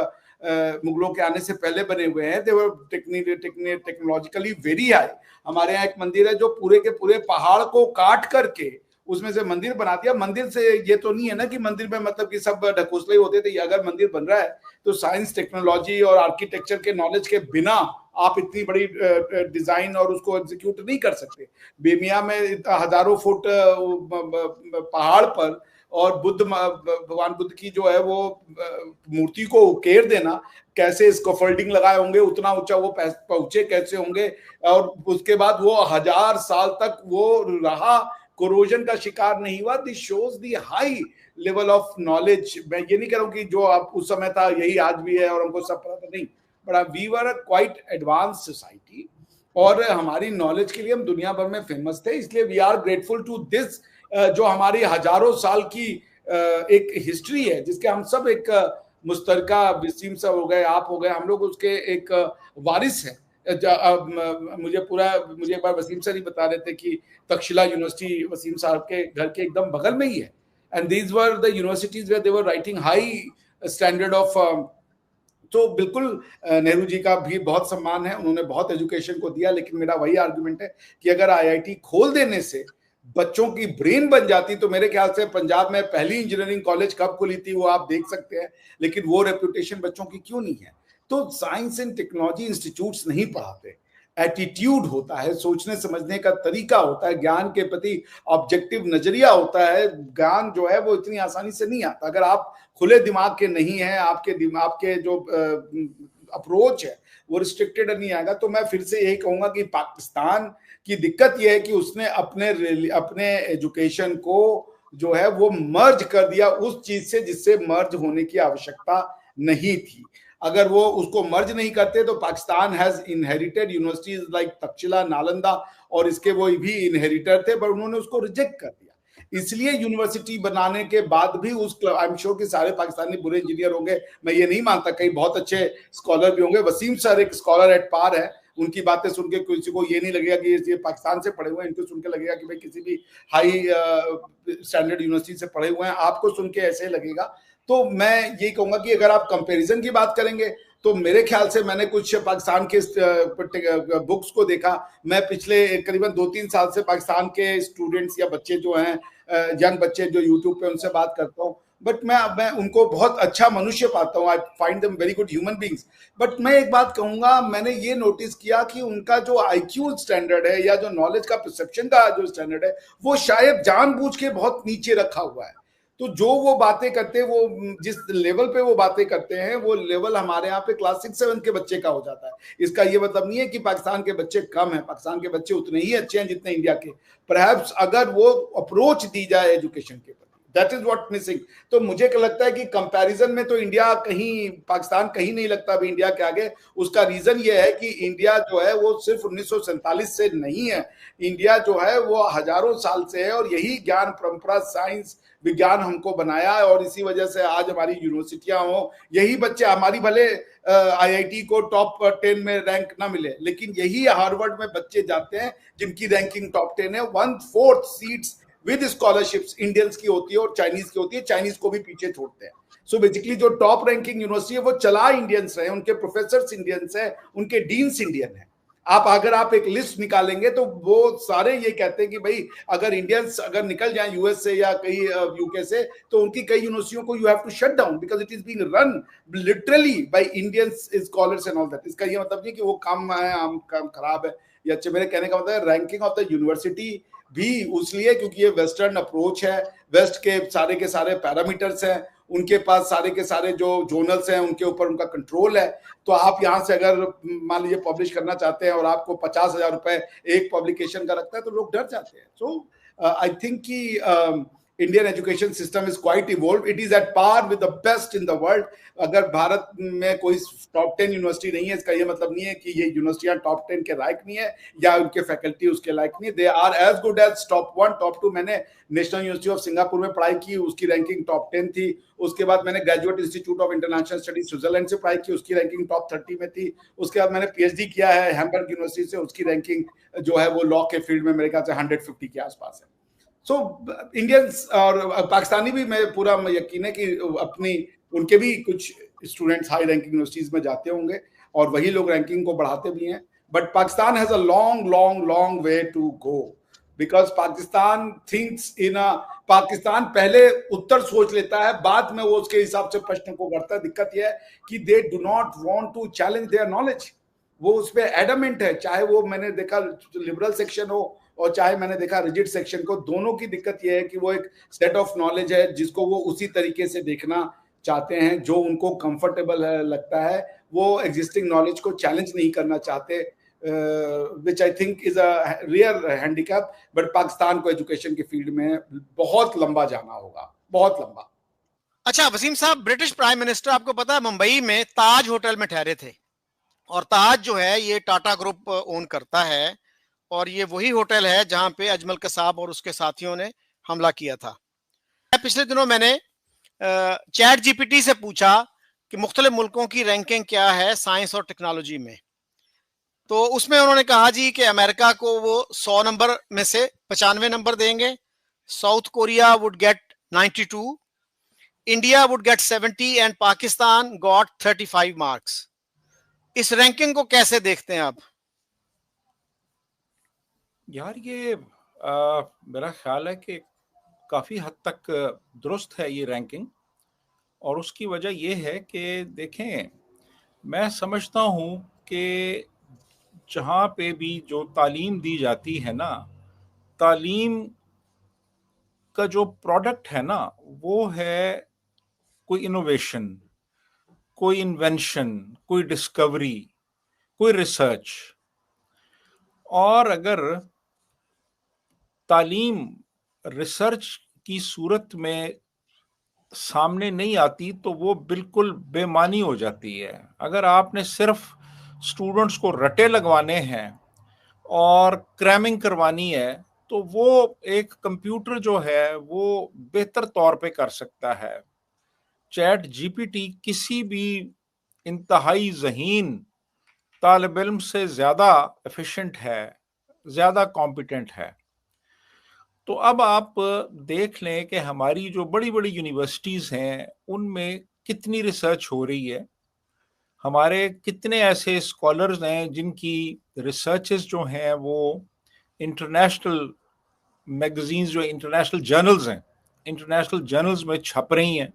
मुगलों के आने से पहले बने हुए हैं। दे वर टेक्नोलॉजिकली वेरी हाई। हमारे यहाँ एक मंदिर है जो पूरे के पूरे पहाड़ को काट करके उसमें से मंदिर बना दिया। मंदिर से ये तो नहीं है ना कि मंदिर में मतलब कि सब ढकोसले होते थे। अगर मंदिर बन रहा है तो साइंस, टेक्नोलॉजी और आर्किटेक्चर के नॉलेज के बिना आप इतनी बड़ी डिजाइन और उसको एग्जीक्यूट नहीं कर सकते। बेमिया में हजारों फुट पहाड़ पर और भगवान बुद्ध की जो है वो मूर्ति को उकेर देना, कैसे स्कैफोल्डिंग लगाए होंगे, उतना ऊंचा वो पहुंचे कैसे होंगे, और उसके बाद वो 1000 साल तक वो रहा, कोरोजन का शिकार नहीं हुआ। This shows the high level of knowledge. मैं ये नहीं कह रहा हूं कि जो आप उस समय था यही आज भी है और हमको सब पता नहीं, but we were a quite advance society और हमारी नॉलेज के लिए हम दुनिया भर में फेमस थे। इसलिए we are grateful to this, जो हमारी हजारों साल की एक हिस्ट्री है जिसके हम सब एक मुश्तरका, वसीम साहब हो गए, आप हो गए, हम लोग उसके एक वारिस हैं। मुझे एक बार वसीम सर ही बता रहे थे कि तक्षशिला यूनिवर्सिटी वसीम साहब के घर के एकदम बगल में ही है, and these were the universities where they were writing high standard of. तो बिल्कुल नेहरू जी का भी बहुत सम्मान है, उन्होंने बहुत एजुकेशन को दिया। लेकिन मेरा वही आर्गुमेंट है कि अगर आईआईटी खोल देने से बच्चों की ब्रेन बन जाती तो मेरे ख्याल से पंजाब में पहली इंजीनियरिंग कॉलेज कब खुली थी वो आप देख सकते हैं, लेकिन वो रेपुटेशन बच्चों की क्यों नहीं है? तो साइंस एंड टेक्नोलॉजी इंस्टीट्यूट्स नहीं पढ़ाते, एटीट्यूड होता है, सोचने समझने का तरीका होता है, ज्ञान के प्रति ऑब्जेक्टिव नजरिया होता है। ज्ञान जो है वो इतनी आसानी से नहीं आता। अगर आप खुले दिमाग के नहीं हैं, आपके दिमाग के जो अप्रोच है वो रिस्ट्रिक्टेड नहीं आएगा। तो मैं फिर से यही कहूंगा कि पाकिस्तान की दिक्कत यह है कि उसने अपने एजुकेशन को जो है वो मर्ज कर दिया उस चीज से जिससे मर्ज होने की आवश्यकता नहीं थी। अगर वो उसको मर्ज नहीं करते तो Pakistan has inherited universities like Takshashila, Nalanda, और इसके वो भी इनहेरिटर थे, पर उन्होंने उसको रिजेक्ट कर दिया। इसलिए यूनिवर्सिटी बनाने के बाद भी उस, आई एम श्योर कि सारे पाकिस्तानी बुरे इंजीनियर होंगे, मैं ये नहीं मानता, कई बहुत अच्छे स्कॉलर भी होंगे। वसीम सर एक स्कॉलर एट पार है, उनकी बातें सुन के किसी को ये नहीं लगेगा कि ये पाकिस्तान से पढ़े हुए हैं, इनको सुन के लगेगा कि भाई किसी भी हाई स्टैंडर्ड यूनिवर्सिटी से पढ़े हुए हैं, आपको सुन के ऐसे लगेगा। तो मैं यही कहूंगा कि अगर आप कंपैरिजन की बात करेंगे तो मेरे ख्याल से मैंने कुछ पाकिस्तान के बुक्स को देखा। मैं पिछले करीबन 2-3 साल से पाकिस्तान के स्टूडेंट्स या बच्चे जो हैं, यंग बच्चे जो यूट्यूब पे, उनसे बात करता हूँ, बट मैं उनको बहुत अच्छा मनुष्य पाता हूँ। I find them very good human beings. But मैं एक बात कहूंगा, मैंने ये नोटिस किया कि उनका जो आईक्यू स्टैंडर्ड है या जो नॉलेज का परसेप्शन का जो स्टैंडर्ड है वो शायद जानबूझ के बहुत नीचे रखा हुआ है। तो जो वो बातें करते हैं, वो जिस लेवल पे वो बातें करते हैं, वो लेवल हमारे यहाँ पे क्लास 6-7 के बच्चे का हो जाता है। इसका ये मतलब नहीं है कि पाकिस्तान के बच्चे कम हैं, पाकिस्तान के बच्चे उतने ही अच्छे हैं जितने इंडिया के। परहैप्स अगर वो अप्रोच दी जाए एजुकेशन के प्रति, दैट इज व्हाट मिसिंग। तो मुझे क्या लगता है कि कंपैरिजन में तो इंडिया कहीं, पाकिस्तान कहीं नहीं लगता अभी इंडिया के आगे। उसका रीजन ये है कि इंडिया जो है वो सिर्फ 1947 से नहीं है, इंडिया जो है वो हजारों साल से है, और यही ज्ञान परंपरा, साइंस, विज्ञान हमको बनाया है। और इसी वजह से आज हमारी यूनिवर्सिटियां हो, यही बच्चे, हमारी भले आईआईटी को टॉप 10 में रैंक ना मिले, लेकिन यही हार्वर्ड में बच्चे जाते हैं जिनकी रैंकिंग टॉप 10 है। 1/4 सीट्स विद स्कॉलरशिप्स इंडियंस की होती है और चाइनीज की होती है, चाइनीज को भी पीछे छोड़ते हैं। सो बेसिकली जो टॉप रैंकिंग यूनिवर्सिटी है वो चला इंडियंस रहे, उनके प्रोफेसर इंडियंस है, उनके डीन्स इंडियन है। अगर आप एक लिस्ट निकालेंगे तो वो सारे ये कहते हैं कि भाई अगर इंडियंस अगर निकल जाएं यूएस से या कहीं यूके से, तो उनकी कई यूनिवर्सिटियों को you have to shut down because it is being run literally by Indians scholars and all that. इसका ये मतलब नहीं कि वो कम है, हम काम खराब है या अच्छे। मेरे कहने का मतलब है रैंकिंग ऑफ द यूनिवर्सिटी भी उसलिए क्योंकि ये वेस्टर्न अप्रोच है, वेस्ट के सारे पैरामीटर्स हैं, उनके पास सारे के सारे जो जोनल्स हैं उनके ऊपर उनका कंट्रोल है। तो आप यहाँ से अगर मान लीजिए पब्लिश करना चाहते हैं और आपको 50,000 रुपए एक पब्लिकेशन का लगता है तो लोग डर जाते हैं। सो आई थिंक कि Indian education system is quite evolved. It is at par with the best in the world. अगर भारत में कोई टॉप 10 यूनिवर्सिटी नहीं है, इसका ये मतलब नहीं है कि ये यूनिवर्सिटियां टॉप 10 के लायक नहीं है या उनके फैकल्टी उसके लायक नहीं है। They are as good as top 1, top 2। मैंने नेशनल यूनिवर्सिटी ऑफ सिंगापुर में पढ़ाई की, उसकी रैंकिंग टॉप 10 थी। उसके बाद मैंने graduate institute of international studies Switzerland से पढ़ाई की, उसकी रैंकिंग टॉप 30 में थी। उसके बाद मैंने पीएचडी किया है हैम्बर्ग यूनिवर्सिटी से, उसकी रैंकिंग जो है वो लॉ के फील्ड में मेरे ख्याल से 150 के आसपास है। सो इंडियंस और पाकिस्तानी भी मैं पूरा यकीन है कि अपनी उनके भी कुछ स्टूडेंट्स हाई रैंकिंग यूनिवर्सिटीज में जाते होंगे और वही लोग रैंकिंग को बढ़ाते भी हैं। But Pakistan has a long long long way to go, because Pakistan thinks in a Pakistan पहले उत्तर सोच लेता है, बाद में वो उसके हिसाब से प्रश्न को करता है। दिक्कत यह है कि they do not want to challenge their knowledge. वो उस पर एडमेंट है, चाहे वो मैंने देखा लिबरल सेक्शन हो और चाहे मैंने देखा रिजिड सेक्शन को। दोनों की दिक्कत यह है कि वो एक सेट ऑफ नॉलेज है जिसको वो उसी तरीके से देखना चाहते हैं जो उनको कंफर्टेबल लगता है। वो एग्जिस्टिंग नॉलेज को चैलेंज नहीं करना चाहते, which I think is a real handicap. But Pakistan को एजुकेशन के फील्ड में बहुत लंबा जाना होगा, बहुत लंबा। अच्छा वसीम साहब, ब्रिटिश प्राइम मिनिस्टर आपको पता है मुंबई में ताज होटल में ठहरे थे, और ताज जो है ये टाटा ग्रुप ओन करता है, और ये वही होटल है जहां पे अजमल कसाब और उसके साथियों ने हमला किया था। पिछले दिनों मैंने चैट जीपीटी से पूछा कि मुख्तलिफ मुल्कों की रैंकिंग क्या है साइंस और टेक्नोलॉजी में, तो उसमें उन्होंने कहा जी कि अमेरिका को वो 100 नंबर में से 95 नंबर देंगे, south Korea would get 92, India would get 70 and Pakistan got 35 marks. इस रैंकिंग को कैसे देखते हैं आप? यार ये मेरा ख्याल है कि काफ़ी हद तक दुरुस्त है ये रैंकिंग, और उसकी वजह ये है कि देखें, मैं समझता हूँ कि जहाँ पे भी जो तालीम दी जाती है ना, तालीम का जो प्रोडक्ट है ना वो है कोई इनोवेशन, कोई इन्वेंशन, कोई डिस्कवरी, कोई रिसर्च। और अगर तालीम रिसर्च की सूरत में सामने नहीं आती तो वो बिल्कुल बेमानी हो जाती है। अगर आपने सिर्फ स्टूडेंट्स को रटे लगवाने हैं और क्रैमिंग करवानी है तो वो एक कंप्यूटर जो है वो बेहतर तौर पे कर सकता है। चैट जीपीटी किसी भी इंतहाई ज़हीन तालिब इल्म से ज़्यादा एफिशिएंट है, ज़्यादा कॉम्पिटेंट है। तो अब आप देख लें कि हमारी जो बड़ी बड़ी यूनिवर्सिटीज़ हैं उनमें कितनी रिसर्च हो रही है, हमारे कितने ऐसे स्कॉलर्स हैं जिनकी रिसर्चेस जो हैं वो इंटरनेशनल मैगजीन्स, जो इंटरनेशनल जर्नल्स हैं, इंटरनेशनल जर्नल्स में छप रही हैं।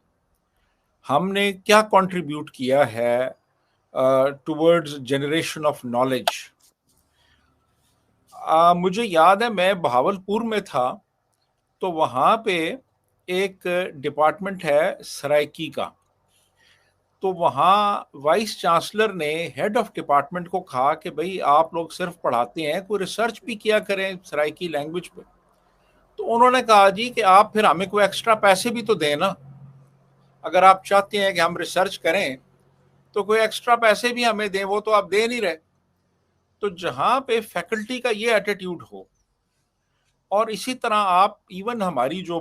हमने क्या कंट्रीब्यूट किया है टुवर्ड्स जनरेशन ऑफ नॉलेज। मुझे याद है मैं बहावलपुर में था, तो वहाँ पे एक डिपार्टमेंट है सराइकी का, तो वहाँ वाइस चांसलर ने हेड ऑफ डिपार्टमेंट को कहा कि भाई आप लोग सिर्फ पढ़ाते हैं, कोई रिसर्च भी किया करें सराइकी लैंग्वेज पे। तो उन्होंने कहा जी कि आप फिर हमें कोई एक्स्ट्रा पैसे भी तो दें ना, अगर आप चाहते हैं कि हम रिसर्च करें तो कोई एक्स्ट्रा पैसे भी हमें दें, वो तो आप दे नहीं रहे। तो जहाँ पे फैकल्टी का ये एटीट्यूड हो, और इसी तरह आप इवन हमारी जो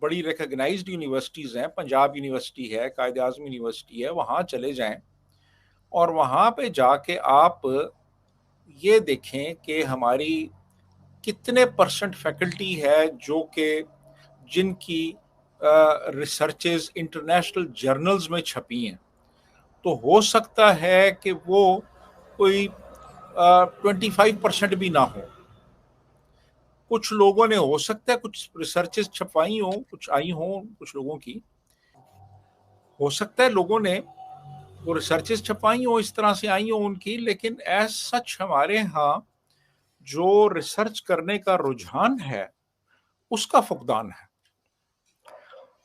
बड़ी रिकग्नाइज्ड यूनिवर्सिटीज़ हैं, पंजाब यूनिवर्सिटी है, कायद आज़म यूनिवर्सिटी है, वहाँ चले जाएं और वहाँ पे जाके आप ये देखें कि हमारी कितने परसेंट फैकल्टी है जो कि जिनकी रिसर्चेस इंटरनेशनल जर्नल्स में छपी हैं। तो हो सकता है कि वो कोई 25% भी ना हो। कुछ लोगों ने हो सकता है कुछ रिसर्चेस छपवाई हो, कुछ आई हो, कुछ लोगों की हो सकता है लोगों ने वो रिसर्चेस छपवाई हो, इस तरह से आई हो उनकी, लेकिन एज सच हमारे यहाँ जो रिसर्च करने का रुझान है उसका फुकदान है।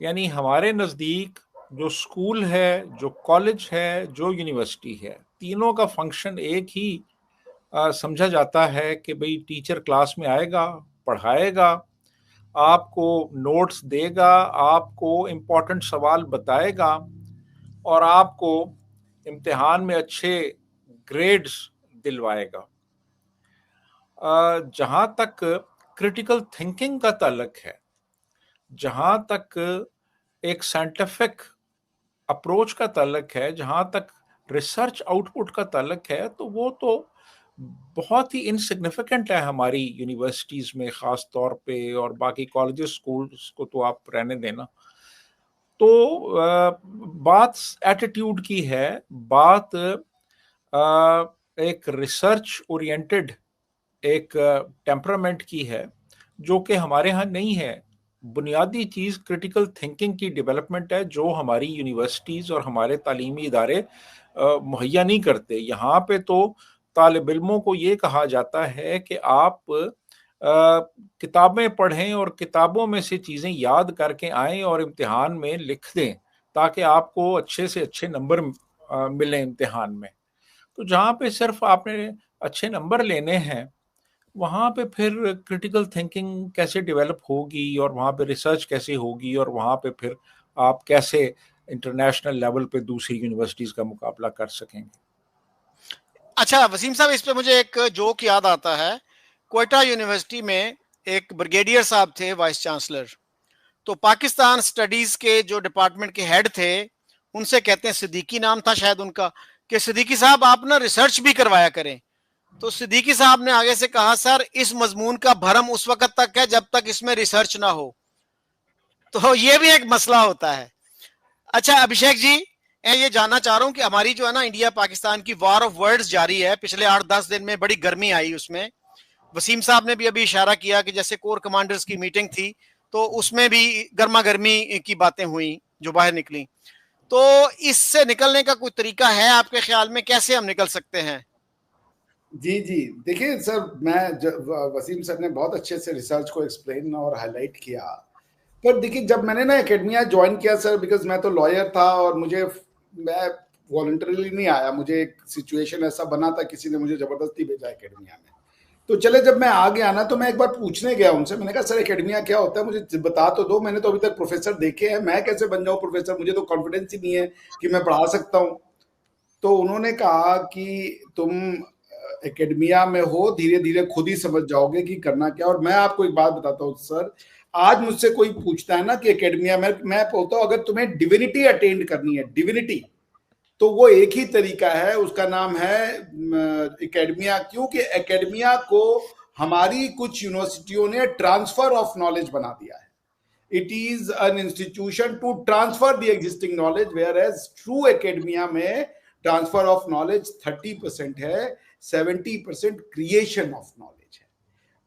यानी हमारे नज़दीक जो स्कूल है, जो कॉलेज है, जो यूनिवर्सिटी है, तीनों का फंक्शन एक ही समझा जाता है कि भाई टीचर क्लास में आएगा, पढ़ाएगा, आपको नोट्स देगा, आपको इम्पोर्टेंट सवाल बताएगा और आपको इम्तिहान में अच्छे ग्रेड्स दिलवाएगा। जहाँ तक क्रिटिकल थिंकिंग का ताल्लुक है, जहाँ तक एक साइंटिफिक अप्रोच का ताल्लुक है, जहाँ तक रिसर्च आउटपुट का ताल्लुक है, तो वो तो बहुत ही इनसिग्निफिकेंट है हमारी यूनिवर्सिटीज़ में ख़ास तौर पे, और बाकी कॉलेजेस स्कूल्स को तो आप रहने देना। तो बात एटीट्यूड की है, बात एक रिसर्च ओरिएंटेड एक टेम्परामेंट की है, जो कि हमारे यहाँ नहीं है। बुनियादी चीज़ क्रिटिकल थिंकिंग की डेवलपमेंट है, जो हमारी यूनिवर्सिटीज़ और हमारे तालीमी इदारे मुहैया नहीं करते। यहाँ पे तो तालिब इल्मों को ये कहा जाता है कि आप किताबें पढ़ें और किताबों में से चीज़ें याद करके आएँ और इम्तिहान में लिख दें, ताकि आपको अच्छे से अच्छे नंबर मिलें इम्तिहान में। तो जहाँ पे सिर्फ आपने अच्छे नंबर लेने हैं, वहाँ पे फिर क्रिटिकल थिंकिंग कैसे डेवलप होगी, और वहाँ पे रिसर्च कैसे होगी, और वहाँ पे फिर आप कैसे इंटरनेशनल लेवल पे दूसरी यूनिवर्सिटीज़ का मुकाबला कर सकेंगे। अच्छा वसीम साहब, इस पे मुझे एक जोक याद आता है। क्वेटा यूनिवर्सिटी में एक ब्रिगेडियर साहब थे वाइस चांसलर, तो पाकिस्तान स्टडीज के जो डिपार्टमेंट के हेड थे, उनसे कहते हैं, सिद्दीकी नाम था शायद उनका, कि सिद्दीकी साहब आप ना रिसर्च भी करवाया करें। तो सिद्दीकी साहब ने आगे से कहा, सर इस मजमून का भरम उस वक्त तक है जब तक इसमें रिसर्च ना हो। तो ये भी एक मसला होता है। अच्छा अभिषेक जी, मैं ये जानना चाह रहा हूँ कि हमारी जो है ना इंडिया पाकिस्तान की वॉर ऑफ वर्ड्स जारी है, पिछले 8-10 दिन में बड़ी गर्मी आई उसमें। वसीम साहब ने भी अभी इशारा किया कि जैसे कोर कमांडर्स की मीटिंग थी, तो उसमें भी गर्मा गर्मी की बातें हुई जो बाहर निकली। तो इससे निकलने का कोई तरीका है आपके ख्याल में, कैसे हम निकल सकते हैं? जी जी, देखिए सर, वसीम सर ने बहुत अच्छे से रिसर्च को एक्सप्लेन और हाईलाइट किया। पर देखिए, जब मैंने ना एकेडमिया ज्वाइन किया सर, बिकॉज मैं तो लॉयर था और मैं वॉलंटरीली नहीं आया, मुझे एक सिचुएशन ऐसा बना था, किसी ने मुझे जबरदस्ती भेजा एकेडमिया में। तो चले, जब मैं आ गया ना, तो मैं एक बार पूछने गया उनसे, मैंने कहा सर एकेडमिया क्या होता है, मुझे बता तो दो, मैंने तो अभी तक प्रोफेसर देखे हैं, मैं कैसे बन जाऊं प्रोफेसर, मुझे तो कॉन्फिडेंस ही नहीं है कि मैं पढ़ा सकता हूं। तो उन्होंने कहा कि तुम एकेडमिया में हो, धीरे धीरे खुद ही समझ जाओगे कि करना क्या। और मैं आपको एक बात बताता हूँ सर, आज मुझसे कोई पूछता है ना कि एकेडमिया में, मैं बोलता हूँ अगर तुम्हें डिविनिटी अटेंड करनी है, डिविनिटी, तो वो एक ही तरीका है, उसका नाम है एकेडमिया। क्योंकि एकेडमिया को हमारी कुछ यूनिवर्सिटियों ने ट्रांसफर ऑफ नॉलेज बना दिया है। It is an institution to transfer the existing knowledge, whereas through academia में ट्रांसफर ऑफ नॉलेज 30% है, 70% क्रिएशन ऑफ नॉलेज है।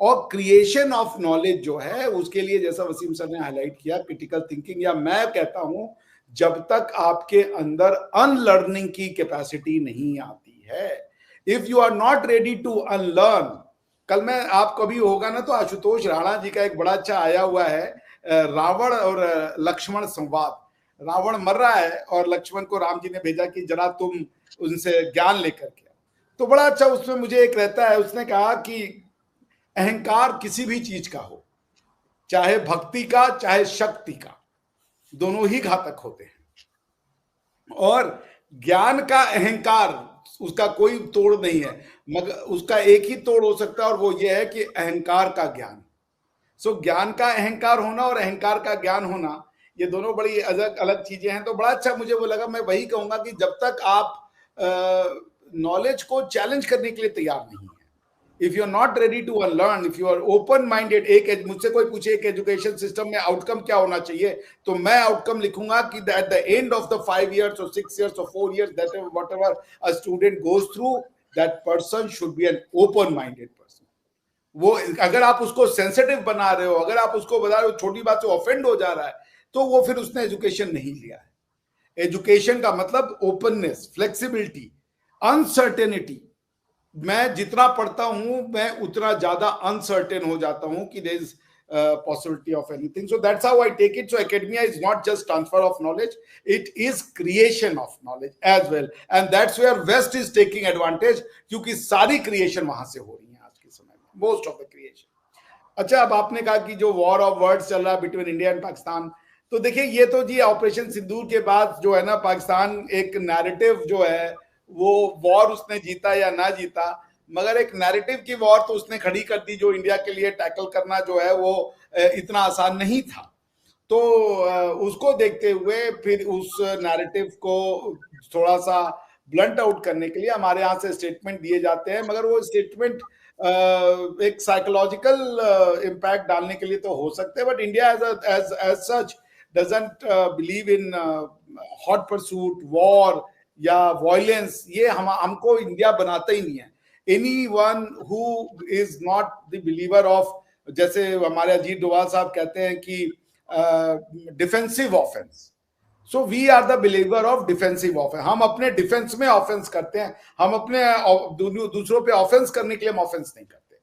और क्रिएशन ऑफ नॉलेज जो है, उसके लिए जैसा वसीम सर ने हाईलाइट किया, क्रिटिकल थिंकिंग, या मैं कहता हूं जब तक आपके अंदर अनलर्निंग की कैपेसिटी नहीं आती है, if you are not ready to unlearn. कल मैं, आप कभी होगा ना, तो आशुतोष राणा जी का एक बड़ा अच्छा आया हुआ है, रावण और लक्ष्मण संवाद। रावण मर रहा है और लक्ष्मण को राम जी ने भेजा कि जरा तुम उनसे ज्ञान लेकर के। तो बड़ा अच्छा उसमें मुझे एक रहता है, उसने कहा कि अहंकार किसी भी चीज का हो, चाहे भक्ति का चाहे शक्ति का, दोनों ही घातक होते हैं। और ज्ञान का अहंकार, उसका कोई तोड़ नहीं है, मगर उसका एक ही तोड़ हो सकता है, और वो ये है कि अहंकार का ज्ञान। सो ज्ञान का अहंकार होना और अहंकार का ज्ञान होना, ये दोनों बड़ी अलग अलग चीजें हैं। तो बड़ा अच्छा मुझे वो लगा। मैं वही कहूंगा कि जब तक आप नॉलेज को चैलेंज करने के लिए तैयार नहीं है, if you are not ready to unlearn, if you are open minded, एक मुझसे कोई पूछे एक एजुकेशन सिस्टम में आउटकम क्या होना चाहिए, तो मैं आउटकम लिखूंगा कि at the end of the 5 years or 6 years or 4 years, that whatever a student goes through, that person should be an open minded person. वो अगर आप उसको सेंसिटिव बना रहे हो, अगर आप उसको बता रहे हो छोटी बात से ऑफेंड हो जा रहा है, तो वो फिर उसने एजुकेशन नहीं लिया है। एजुकेशन का मतलब ओपननेस, फ्लेक्सिबिलिटी, अनसर्टेनिटी। मैं जितना पढ़ता हूं, मैं उतना ज्यादा अनसर्टेन हो जाता हूं कि possibility of anything. So that's how I take it. So academia is not just transfer of knowledge, it is creation of knowledge as well, and that's where West is taking advantage, क्योंकि सारी creation वहां से हो रही है आज के समय में, most of the creation. अच्छा, अब आपने कहा कि जो वॉर ऑफ वर्ड्स चल रहा है बिटवीन इंडिया एंड पाकिस्तान, तो देखिए ये तो जी ऑपरेशन सिंदूर के बाद जो है ना, पाकिस्तान एक नैरेटिव जो है वो वॉर उसने जीता या ना जीता, मगर एक नैरेटिव की वॉर तो उसने खड़ी कर दी, जो इंडिया के लिए टैकल करना जो है वो इतना आसान नहीं था. तो उसको देखते हुए फिर उस नैरेटिव को थोड़ा सा ब्लंट आउट करने के लिए हमारे यहाँ से स्टेटमेंट दिए जाते हैं, मगर वो स्टेटमेंट एक साइकोलॉजिकल इम्पैक्ट डालने के लिए तो हो सकते हैं, but India as such doesn't believe in hot pursuit, war या वायलेंस. ये हमको इंडिया बनाता ही नहीं है. Anyone who is not the believer of, जैसे हमारे अजीत डोभाल साहब कहते हैं कि defensive offence, so we are the believer of defensive offence. हम अपने डिफेंस में ऑफेंस करते हैं, हम अपने दूसरों पे ऑफेंस करने के लिए हम ऑफेंस नहीं करते.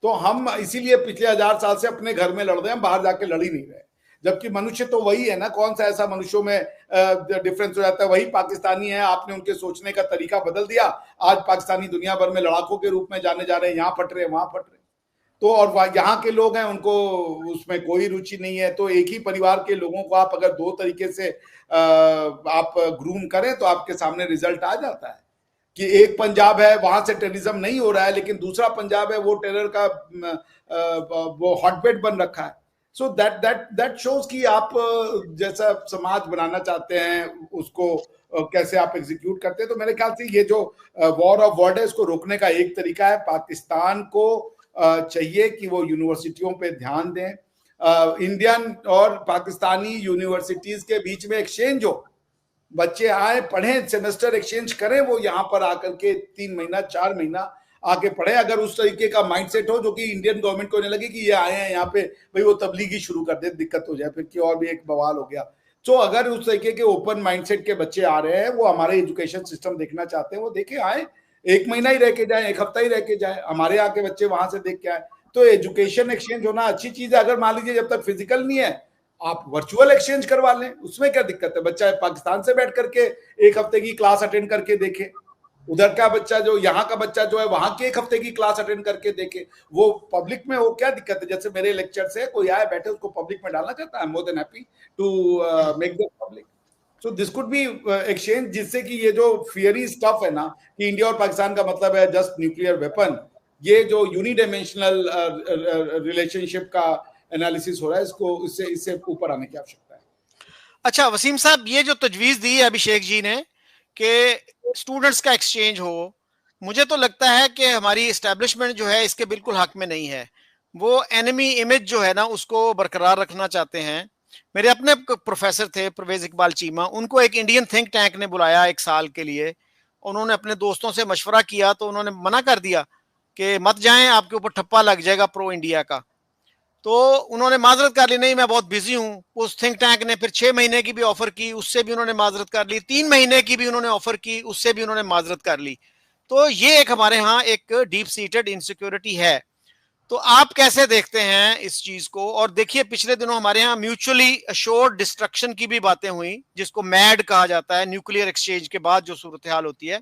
तो हम इसीलिए पिछले 1000 साल से अपने घर में लड़ रहे हैं, हम बाहर जाके लड़ ही नहीं रहे. जबकि मनुष्य तो वही है ना, कौन सा ऐसा मनुष्यों में डिफरेंस हो जाता है, वही पाकिस्तानी है. आपने उनके सोचने का तरीका बदल दिया, आज पाकिस्तानी दुनिया भर में लड़ाकों के रूप में जाने जा रहे हैं, यहाँ फट रहे वहां फट रहे. तो और यहाँ के लोग हैं, उनको उसमें कोई रुचि नहीं है. तो एक ही परिवार के लोगों को आप अगर दो तरीके से आप ग्रूम करें तो आपके सामने रिजल्ट आ जाता है कि एक पंजाब है, वहां से टेररिज्म नहीं हो रहा है, लेकिन दूसरा पंजाब है, वो टेरर का वो हॉटबेड बन रखा है. सो दैट शोज कि आप जैसा समाज बनाना चाहते हैं उसको कैसे आप एग्जीक्यूट करते हैं. तो मेरे ख्याल से ये जो वॉर ऑफ वर्ड है, इसको रोकने का एक तरीका है, पाकिस्तान को चाहिए कि वो यूनिवर्सिटियों पे ध्यान दें. इंडियन और पाकिस्तानी यूनिवर्सिटीज के बीच में एक्सचेंज हो, बच्चे आए पढ़ें, सेमेस्टर एक्सचेंज करें, वो यहाँ पर आकर के 3 महीना 4 महीना आके पढ़े. अगर उस तरीके का माइंडसेट हो जो कि इंडियन गवर्नमेंट को नहीं लगे कि ये आए हैं यहाँ पे भाई वो तबलीगी शुरू कर दे, दिक्कत हो जाए फिर कि और भी एक बवाल हो गया. तो अगर उस तरीके के ओपन माइंडसेट के बच्चे आ रहे हैं, वो हमारे एजुकेशन सिस्टम देखना चाहते हैं, वो देखे आए, 1 महीना ही रह के जाए, 1 हफ्ता ही रह के जाए, हमारे यहाँ के बच्चे वहां से देख के आए. तो एजुकेशन एक्सचेंज होना अच्छी चीज है. अगर मान लीजिए जब तक फिजिकल नहीं है, आप वर्चुअल एक्सचेंज करवा लें, उसमें क्या दिक्कत है. बच्चा पाकिस्तान से बैठ करके 1 हफ्ते की क्लास अटेंड करके देखे, उधर का बच्चा जो यहाँ का बच्चा जो है वहां के 1 हफ्ते की क्लास अटेंड करके देखे. वो पब्लिक में हो, क्या दिक्कत है. जैसे मेरे लेक्चर से कोई आए बैठे, उसको पब्लिक में डालना चाहता है, more than happy to make the public. So this could be exchange, जिससे कि ये जो फियरी स्टफ है ना कि इंडिया और पाकिस्तान का मतलब है जस्ट न्यूक्लियर वेपन, ये जो यूनिडायमेंशनल रिलेशनशिप का एनालिसिस हो रहा है, इसको इससे ऊपर आने की आवश्यकता है. अच्छा वसीम साहब, ये जो तजवीज दी है अभिषेक जी ने कि स्टूडेंट्स का एक्सचेंज हो, मुझे तो लगता है कि हमारी एस्टेब्लिशमेंट जो है इसके बिल्कुल हक में नहीं है. वो एनिमी इमेज जो है ना उसको बरकरार रखना चाहते हैं. मेरे अपने प्रोफेसर थे परवेज इकबाल चीमा, उनको एक इंडियन थिंक टैंक ने बुलाया 1 साल के लिए. उन्होंने अपने दोस्तों से मशवरा किया तो उन्होंने मना कर दिया कि मत जाएं, आपके ऊपर ठप्पा लग जाएगा प्रो इंडिया का. तो उन्होंने माजरत कर ली, नहीं मैं बहुत बिजी हूं. उस थिंक टैंक ने फिर 6 महीने की भी ऑफर की, उससे भी उन्होंने माजरत कर ली. 3 महीने की भी उन्होंने ऑफर की, उससे भी उन्होंने माजरत कर ली. तो ये एक हमारे यहाँ एक डीप सीटेड इनसिक्योरिटी है. तो आप कैसे देखते हैं इस चीज को? और देखिए पिछले दिनों हमारे यहाँ म्यूचुअली अश्योर्ड डिस्ट्रक्शन की भी बातें हुई, जिसको मैड कहा जाता है, न्यूक्लियर एक्सचेंज के बाद जो सूरत हाल होती है.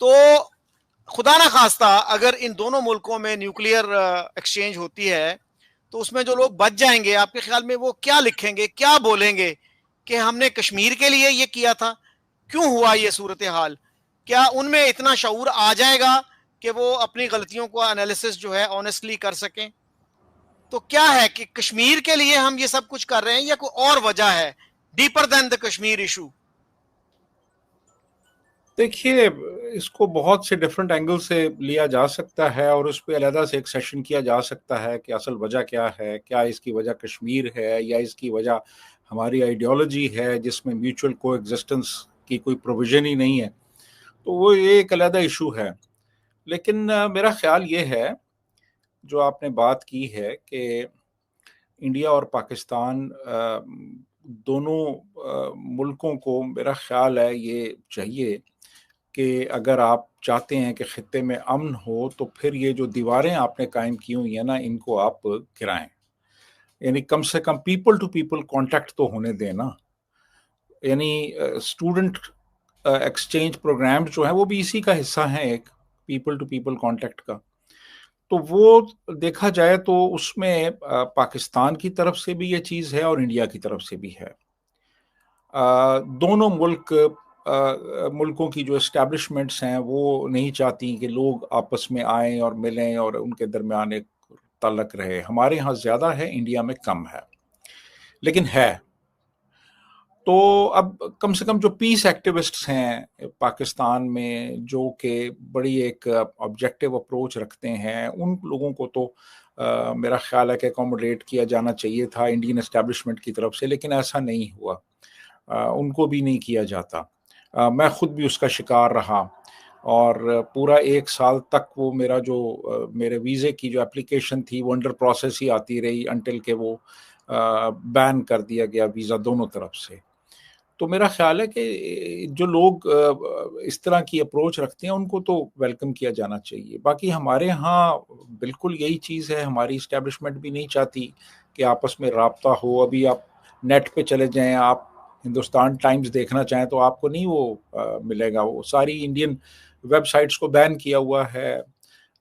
तो खुदा ना खास्ता अगर इन दोनों मुल्कों में न्यूक्लियर एक्सचेंज होती है तो उसमें जो लोग बच जाएंगे, आपके ख्याल में वो क्या लिखेंगे, क्या बोलेंगे कि हमने कश्मीर के लिए ये किया था, क्यों हुआ ये सूरत हाल? क्या उनमें इतना शऊर आ जाएगा कि वो अपनी गलतियों को एनालिसिस जो है ऑनेस्टली कर सकें? तो क्या है कि कश्मीर के लिए हम ये सब कुछ कर रहे हैं या कोई और वजह है deeper than the Kashmir issue? देखिए, इसको बहुत से डिफरेंट एंगल से लिया जा सकता है और उस पर अलहदा से एक सेशन किया जा सकता है कि असल वजह क्या है. क्या इसकी वजह कश्मीर है या इसकी वजह हमारी आइडियोलॉजी है जिसमें म्यूचुअल को एग्जिस्टेंस की कोई प्रोविजन ही नहीं है. तो वो ये एक अलहदा इशू है. लेकिन मेरा ख्याल ये है, जो आपने बात की है कि इंडिया और पाकिस्तान दोनों मुल्कों को, मेरा ख्याल है ये चाहिए कि अगर आप चाहते हैं कि खित्ते में अमन हो तो फिर ये जो दीवारें आपने कायम की हुई हैं ना, इनको आप गिराएं. यानी कम से कम पीपल टू पीपल कांटेक्ट तो होने देना। यानी स्टूडेंट एक्सचेंज प्रोग्राम जो है वो भी इसी का हिस्सा है, एक पीपल टू पीपल कांटेक्ट का। तो वो देखा जाए तो उसमें पाकिस्तान की तरफ से भी ये चीज़ है और इंडिया की तरफ से भी है। दोनों मुल्कों की जो एस्टैब्लिशमेंट्स हैं वो नहीं चाहती कि लोग आपस में आएं और मिलें और उनके दरमियान एक ताल्लुक रहे। हमारे यहाँ ज़्यादा है, इंडिया में कम है, लेकिन है। तो अब कम से कम जो पीस एक्टिविस्ट्स हैं पाकिस्तान में, जो कि बड़ी एक ऑब्जेक्टिव अप्रोच रखते हैं, उन लोगों को तो मेरा ख्याल है कि अकोमोडेट किया जाना चाहिए था इंडियन एस्टैब्लिशमेंट की तरफ से, लेकिन ऐसा नहीं हुआ। उनको भी नहीं किया जाता। मैं खुद भी उसका शिकार रहा और पूरा 1 साल तक वो मेरा जो मेरे वीज़े की जो एप्लीकेशन थी वो अंडर प्रोसेस ही आती रही अनटिल के वो बैन कर दिया गया वीज़ा दोनों तरफ से। तो मेरा ख्याल है कि जो लोग इस तरह की अप्रोच रखते हैं उनको तो वेलकम किया जाना चाहिए। बाकी हमारे यहाँ बिल्कुल यही चीज़ है, हमारी इस्टेब्लिशमेंट भी नहीं चाहती कि आपस में राब्ता हो। अभी आप नेट पे चले जाएं, आप हिंदुस्तान टाइम्स देखना चाहें तो आपको नहीं वो मिलेगा। वो सारी इंडियन वेबसाइट्स को बैन किया हुआ है।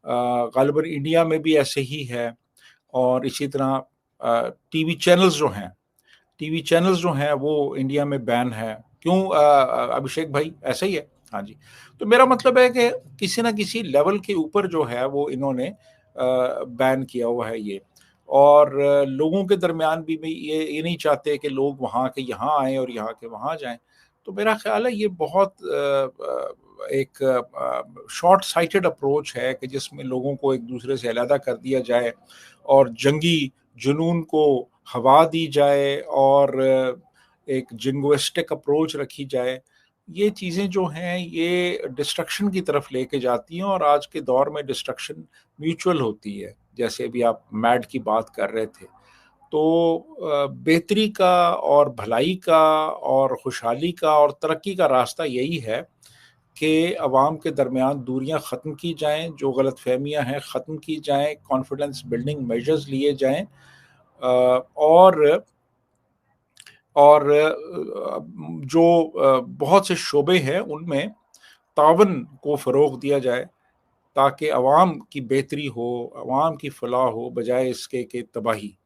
गालिबन इंडिया में भी ऐसे ही है। और इसी तरह टीवी चैनल्स जो हैं वो इंडिया में बैन है। क्यों अभिषेक भाई, ऐसा ही है? हाँ जी। तो मेरा मतलब है कि किसी ना किसी लेवल के ऊपर जो है वो इन्होंने बैन किया हुआ है ये। और लोगों के दरमियान भी ये नहीं चाहते कि लोग वहाँ के यहाँ आएँ और यहाँ के वहाँ जाएं। तो मेरा ख्याल है ये बहुत एक शॉर्ट साइटेड अप्रोच है कि जिसमें लोगों को एक दूसरे से अलहदा कर दिया जाए और जंगी जुनून को हवा दी जाए और एक जिंगोइस्टिक अप्रोच रखी जाए। ये चीज़ें जो हैं ये डिस्ट्रक्शन की तरफ लेके जाती हैं और आज के दौर में डिस्ट्रक्शन म्यूचुअल होती है, जैसे अभी आप मैड की बात कर रहे थे। तो बेहतरी का और भलाई का और खुशहाली का और तरक्की का रास्ता यही है कि अवाम के दरमियान दूरियां ख़त्म की जाएं, जो गलतफहमियां हैं ख़त्म की जाएं, कॉन्फिडेंस बिल्डिंग मेजर्स लिए जाएं और जो बहुत से शोबे हैं उनमें तावन को फ़रोग़ दिया जाए ताकि अवाम की बेहतरी हो, अवाम की फलाह हो, बजाय इसके कि तबाही।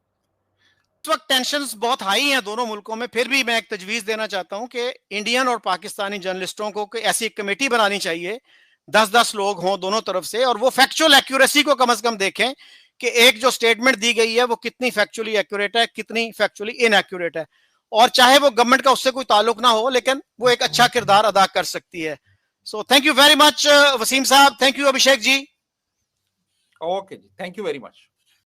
इस वक्त टेंशन्स बहुत हाई हैं दोनों मुल्कों में। फिर भी मैं एक तजवीज़ देना चाहता हूं कि इंडियन और पाकिस्तानी जर्नलिस्टों को ऐसी एक कमेटी बनानी चाहिए, 10-10 लोग हों दोनों तरफ से, और वो फैक्चुअल एक्यूरेसी को कम से कम देखें कि एक जो स्टेटमेंट दी गई है वो कितनी फैक्चुअली एक्यूरेट है, कितनी फैक्चुअली इनएक्यूरेट है। और चाहे वो गवर्नमेंट का उससे कोई ताल्लुक ना हो, लेकिन वो एक अच्छा किरदार अदा कर सकती है। So thank you very much Waseem Sahab, thank you Abhishek ji. Okay ji, thank you very much.